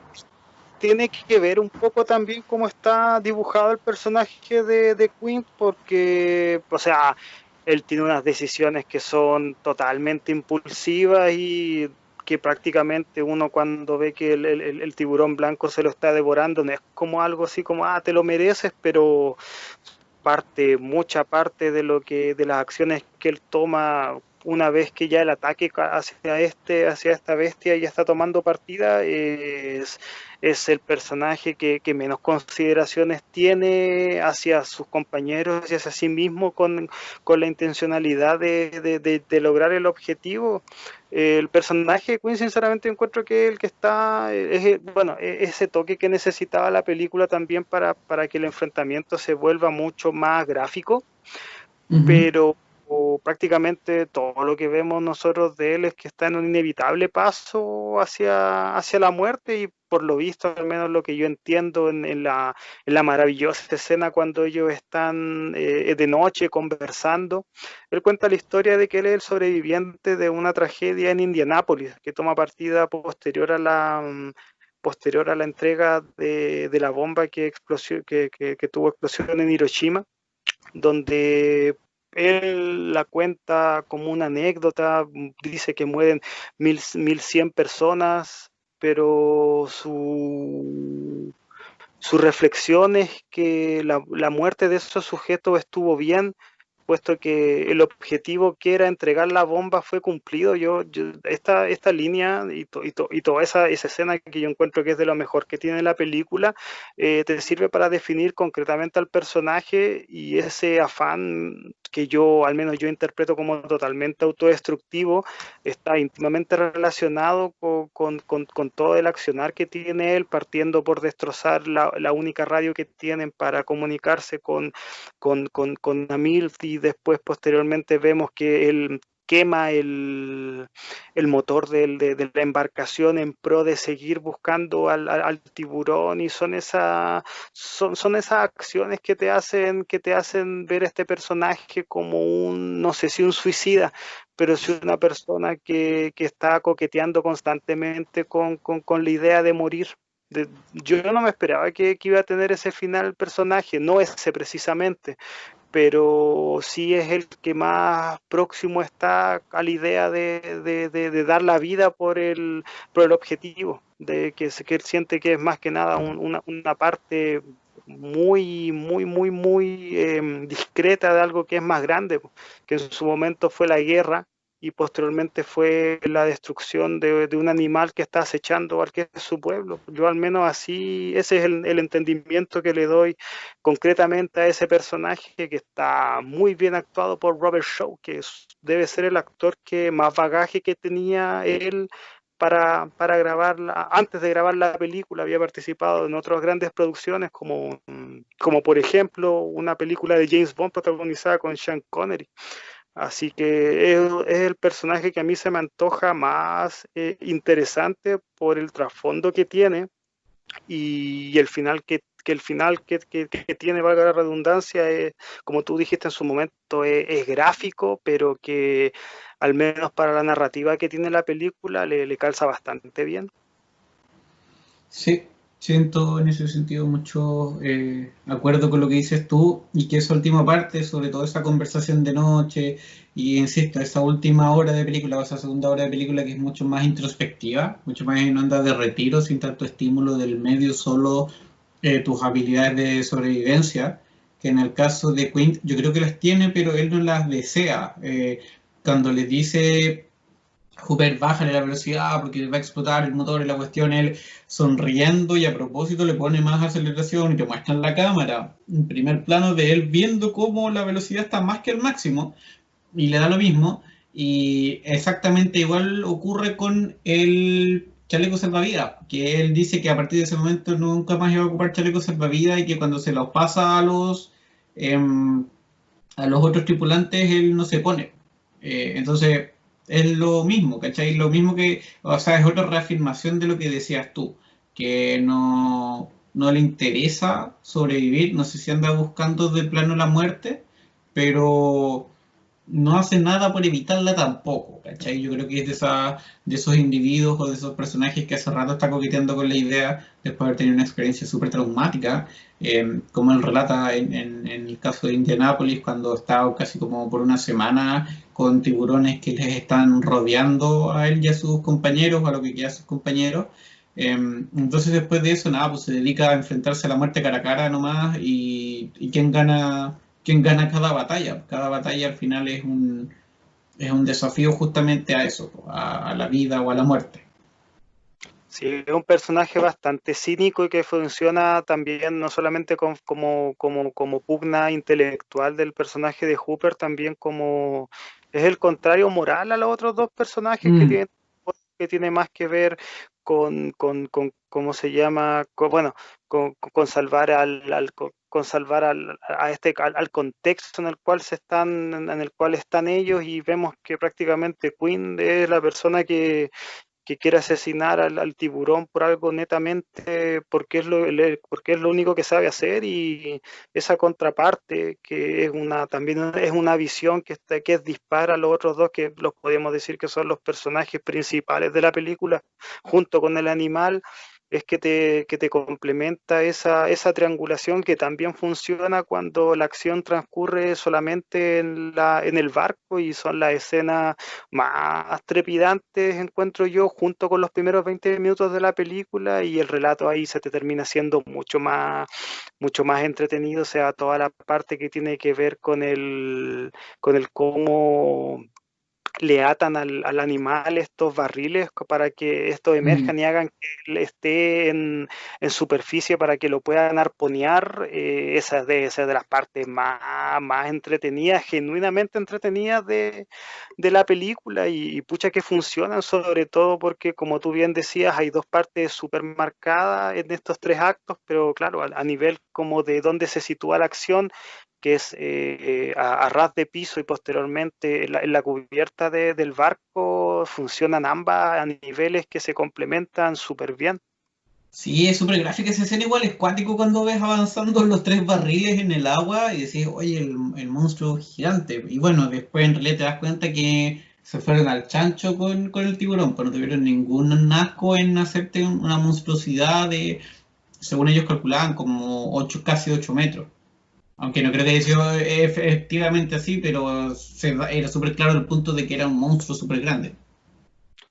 Tiene que ver un poco también cómo está dibujado el personaje de Queen, porque, o sea, él tiene unas decisiones que son totalmente impulsivas y que prácticamente uno cuando ve que el tiburón blanco se lo está devorando, no es como algo así como, ah, te lo mereces, pero mucha parte de las acciones que él toma una vez que ya el ataque hacia esta bestia ya está tomando partida, es el personaje que menos consideraciones tiene hacia sus compañeros y hacia sí mismo con la intencionalidad de lograr el objetivo. El personaje de Queen, sinceramente, encuentro que el que está, bueno, ese toque que necesitaba la película también para que el enfrentamiento se vuelva mucho más gráfico, Ujú. pero prácticamente todo lo que vemos nosotros de él es que está en un inevitable paso hacia la muerte y por lo visto, al menos lo que yo entiendo en la maravillosa escena cuando ellos están de noche conversando, él cuenta la historia de que él es el sobreviviente de una tragedia en Indianápolis, que toma partida posterior a la entrega de la bomba que tuvo explosión en Hiroshima, donde él la cuenta como una anécdota, dice que mueren 1100 personas, pero su reflexión es que la muerte de esos sujetos estuvo bien, puesto que el objetivo que era entregar la bomba fue cumplido. Esta línea y toda esa escena que yo encuentro que es de lo mejor que tiene la película, te sirve para definir concretamente al personaje y ese afán que yo, al menos yo interpreto como totalmente autodestructivo, está íntimamente relacionado con todo el accionar que tiene él, partiendo por destrozar la única radio que tienen para comunicarse con Amilf y después posteriormente vemos que él quema el motor de la embarcación en pro de seguir buscando al tiburón y son esas acciones que te hacen ver a este personaje como no sé si un suicida, pero sí una persona que está coqueteando constantemente con la idea de morir. Yo no me esperaba que iba a tener ese final el personaje, no ese precisamente, pero sí es el que más próximo está a la idea de dar la vida por el objetivo, que él siente que es más que nada una parte muy discreta de algo que es más grande, que en su momento fue la guerra y posteriormente fue la destrucción de un animal que está acechando al que es su pueblo. Yo al menos así, ese es el entendimiento que le doy concretamente a ese personaje que está muy bien actuado por Robert Shaw, debe ser el actor que más bagaje que tenía él para grabarla. Antes de grabar la película había participado en otras grandes producciones como por ejemplo una película de James Bond protagonizada con Sean Connery. Así que es el personaje que a mí se me antoja más interesante por el trasfondo que tiene y el final que tiene, valga la redundancia, es, como tú dijiste en su momento, es gráfico, pero que al menos para la narrativa que tiene la película le calza bastante bien. Sí, siento en ese sentido mucho acuerdo con lo que dices tú y que esa última parte, sobre todo esa conversación de noche y insisto, esa última hora de película o esa segunda hora de película que es mucho más introspectiva, mucho más en onda de retiro, sin tanto estímulo del medio, solo tus habilidades de sobrevivencia, que en el caso de Quint yo creo que las tiene, pero él no las desea. Cuando le dice Hooper, bájale la velocidad porque va a explotar el motor y la cuestión, él sonriendo y a propósito le pone más aceleración y te muestra en la cámara un primer plano de él viendo cómo la velocidad está más que el máximo y le da lo mismo. Y exactamente igual ocurre con el chaleco salvavidas, que él dice que a partir de ese momento nunca más iba a ocupar chaleco salvavidas y que cuando se los pasa a los otros tripulantes él no se pone. Entonces es lo mismo, ¿cachai? Lo mismo que, o sea, es otra reafirmación de lo que decías tú, que no le interesa sobrevivir, no sé si anda buscando de plano la muerte, pero no hace nada por evitarla tampoco, ¿cachai? Yo creo que es de esos individuos o de esos personajes que hace rato está coqueteando con la idea después de haber tenido una experiencia súper traumática, como él relata en el caso de Indianápolis, cuando estaba casi como por una semana con tiburones que les están rodeando a él y a sus compañeros, a lo que queda a sus compañeros. Entonces después de eso, nada, pues se dedica a enfrentarse a la muerte cara a cara nomás y quién gana cada batalla. Cada batalla al final es un desafío justamente a eso, a la vida o a la muerte. Sí, es un personaje bastante cínico y que funciona también no solamente como pugna intelectual del personaje de Hooper, también como es el contrario moral a los otros dos personajes Mm, que tiene más que ver con ¿cómo se llama? Bueno, con salvar con salvar al contexto en el cual en el cual están ellos y vemos que prácticamente Quinn es la persona que quiere asesinar al tiburón por algo netamente porque porque es lo único que sabe hacer y esa contraparte que es también es una visión que es dispara a los otros dos que los podemos decir que son los personajes principales de la película junto con el animal es que te complementa esa triangulación que también funciona cuando la acción transcurre solamente en el barco y son las escenas más trepidantes, encuentro yo, junto con los primeros 20 minutos de la película y el relato ahí se te termina siendo mucho más entretenido, o sea, toda la parte que tiene que ver con el cómo le atan al animal estos barriles para que estos mm. emerjan y hagan que él esté en superficie para que lo puedan arponear. Esa es de las partes más entretenidas, genuinamente entretenidas de la película y pucha que funcionan, sobre todo porque, como tú bien decías, hay dos partes súper marcadas en estos tres actos, pero claro, a nivel como de dónde se sitúa la acción que es a ras de piso y posteriormente en la cubierta del barco, funcionan ambas a niveles que se complementan súper bien. Sí, es súper gráfica esa escena, igual es cuático cuando ves avanzando los tres barriles en el agua y decís, oye, el monstruo gigante. Y bueno, después en realidad te das cuenta que se fueron al chancho con el tiburón, pero no tuvieron ningún asco en hacerte una monstruosidad de, según ellos calculaban, como 8 casi 8 metros. Aunque no creo que haya sido efectivamente así, pero era súper claro el punto de que era un monstruo súper grande.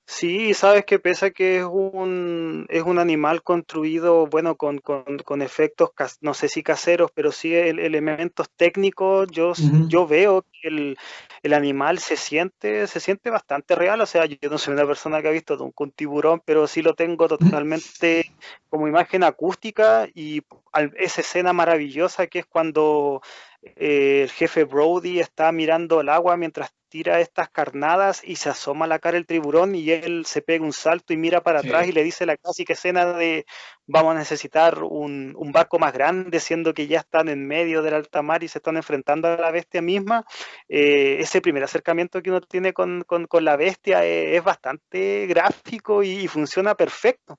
Sí, sabes que pese a que es un animal construido, bueno, con efectos, no sé si caseros, pero sí elementos técnicos, Ujú. yo veo que el animal se siente bastante real, o sea, yo no soy una persona que ha visto nunca un tiburón, pero sí lo tengo totalmente como imagen acústica y esa escena maravillosa que es cuando el jefe Brody está mirando el agua mientras tira estas carnadas y se asoma a la cara el tiburón y él se pega un salto y mira para atrás y Sí. le dice la clásica escena de vamos a necesitar un barco más grande, siendo que ya están en medio del alta mar y se están enfrentando a la bestia misma. Ese primer acercamiento que uno tiene con la bestia es bastante gráfico y funciona perfecto.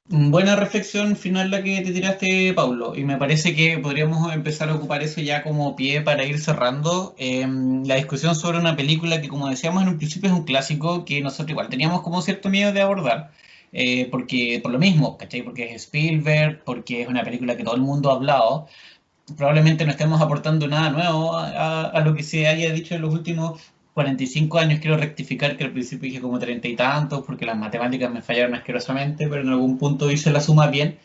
Buena reflexión final la que te tiraste, Paulo, y me parece que podríamos empezar a ocupar eso ya como pie para ir cerrando la discusión sobre una película que, como decíamos en un principio, es un clásico que nosotros igual teníamos como cierto miedo de abordar, porque por lo mismo, ¿cachai? Porque es Spielberg, porque es una película que todo el mundo ha hablado, probablemente no estemos aportando nada nuevo a lo que se haya dicho en los últimos 45 años. Quiero rectificar que al principio dije como 30 y tantos, porque las matemáticas me fallaron asquerosamente, pero en algún punto hice la suma bien.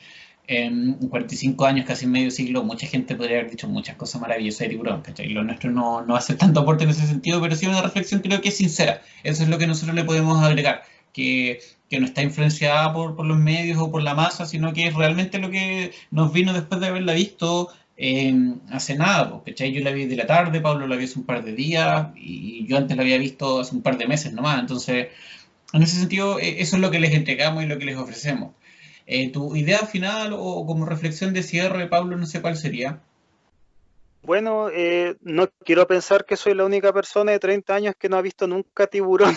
En 45 años, casi medio siglo, mucha gente podría haber dicho muchas cosas maravillosas de Tiburón, ¿cachai? Lo nuestro no hace tanto aporte en ese sentido, pero sí una reflexión creo que es sincera. Eso es lo que nosotros le podemos agregar, que no está influenciada por los medios o por la masa, sino que es realmente lo que nos vino después de haberla visto hace nada, pues, ¿cachai? Yo la vi de la tarde, Pablo la vi hace un par de días y yo antes la había visto hace un par de meses nomás. Entonces, en ese sentido, eso es lo que les entregamos y lo que les ofrecemos. Tu idea final o como reflexión de cierre, Pablo, no sé cuál sería. Bueno, no quiero pensar que soy la única persona de 30 años que no ha visto nunca tiburón.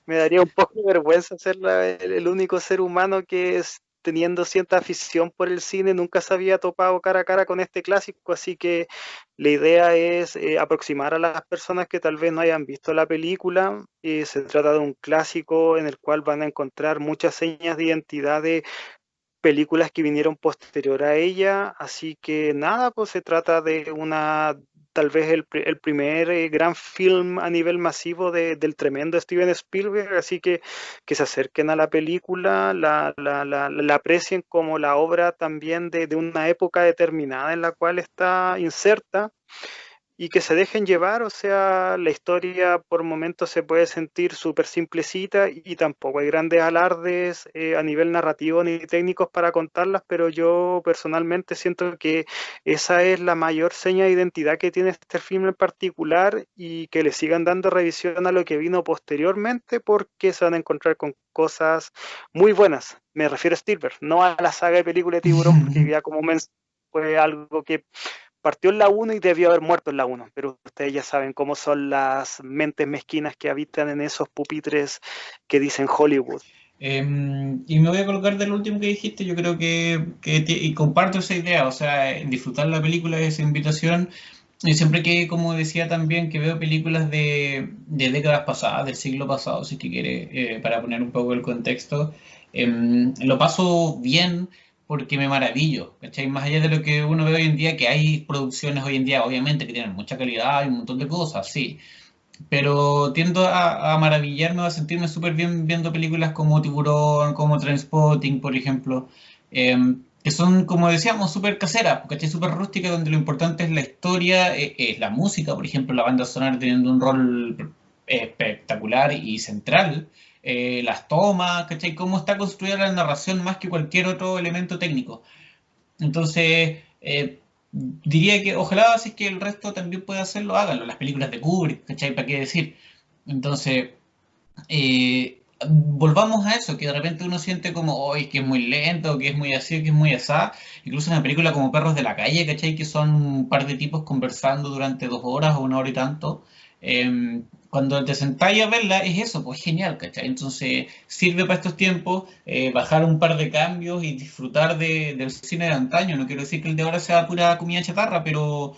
Me daría un poco de vergüenza ser el único ser humano que teniendo cierta afición por el cine nunca se había topado cara a cara con este clásico, así que la idea es aproximar a las personas que tal vez no hayan visto la película. Se trata de un clásico en el cual van a encontrar muchas señas de identidad de películas que vinieron posterior a ella, así que nada, pues se trata de tal vez el primer gran film a nivel masivo del tremendo Steven Spielberg, así que se acerquen a la película, la aprecien como la obra también de una época determinada en la cual está inserta y que se dejen llevar, o sea, la historia por momentos se puede sentir súper simplecita y tampoco hay grandes alardes a nivel narrativo ni técnicos para contarlas, pero yo personalmente siento que esa es la mayor seña de identidad que tiene este film en particular y que le sigan dando revisión a lo que vino posteriormente porque se van a encontrar con cosas muy buenas. Me refiero a Spielberg, no a la saga de películas de Tiburón, porque ya como fue algo que partió en la uno y debió haber muerto en la uno, pero ustedes ya saben cómo son las mentes mezquinas que habitan en esos pupitres que dicen Hollywood. Y me voy a colocar del último que dijiste, yo creo y comparto esa idea, o sea, disfrutar la película es esa invitación. Y siempre que, como decía también, que veo películas de décadas pasadas, del siglo pasado, si es que quiere, para poner un poco el contexto, lo paso bien porque me maravillo, ¿cachai? Más allá de lo que uno ve hoy en día, que hay producciones hoy en día, obviamente, que tienen mucha calidad y un montón de cosas, sí, pero tiendo a maravillarme, a sentirme súper bien viendo películas como Tiburón, como Trainspotting, por ejemplo, que son, como decíamos, súper caseras, ¿cachai? Súper rústicas, donde lo importante es la historia, es la música, por ejemplo, la banda sonora teniendo un rol espectacular y central, las tomas, ¿cachai? Cómo está construida la narración más que cualquier otro elemento técnico. Entonces, diría que ojalá si es que el resto también puede hacerlo, háganlo. Las películas de Kubrick, ¿cachai? ¿Para qué decir? Entonces, volvamos a eso, que de repente uno siente como, hoy que es muy lento, que es muy así, que es muy asá. Incluso en una película como Perros de la Calle, ¿cachai? Que son un par de tipos conversando durante 2 horas o una hora y tanto. Cuando te sentáis a verla, es eso, pues genial, ¿cachai? Entonces, sirve para estos tiempos bajar un par de cambios y disfrutar del cine de antaño. No quiero decir que el de ahora sea pura comida chatarra, pero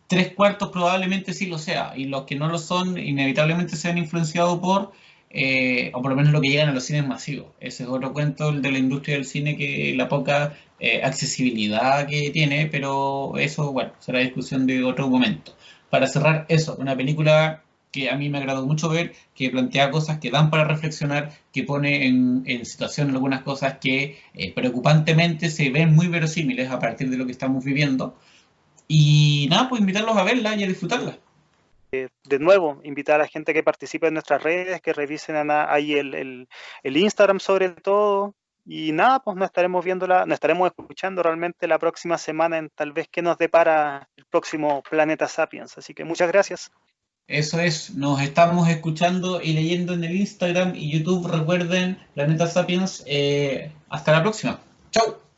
tres cuartos probablemente sí lo sea, y los que no lo son inevitablemente se han influenciado o por lo menos lo que llegan a los cines masivos. Ese es otro cuento, el de la industria del cine, que la poca accesibilidad que tiene, pero eso, bueno, será discusión de otro momento. Para cerrar, eso, una película que a mí me agradó mucho ver, que plantea cosas que dan para reflexionar, que pone en situación algunas cosas que preocupantemente se ven muy verosímiles a partir de lo que estamos viviendo y nada, pues invitarlos a verla y a disfrutarla. De nuevo, invitar a la gente que participe en nuestras redes, que revisen ahí el Instagram sobre todo. Y nada, pues nos estaremos escuchando realmente la próxima semana en tal vez qué nos depara próximo Planeta Sapiens. Así que muchas gracias. Eso es, nos estamos escuchando y leyendo en el Instagram y YouTube. Recuerden, Planeta Sapiens. Hasta la próxima. Chau.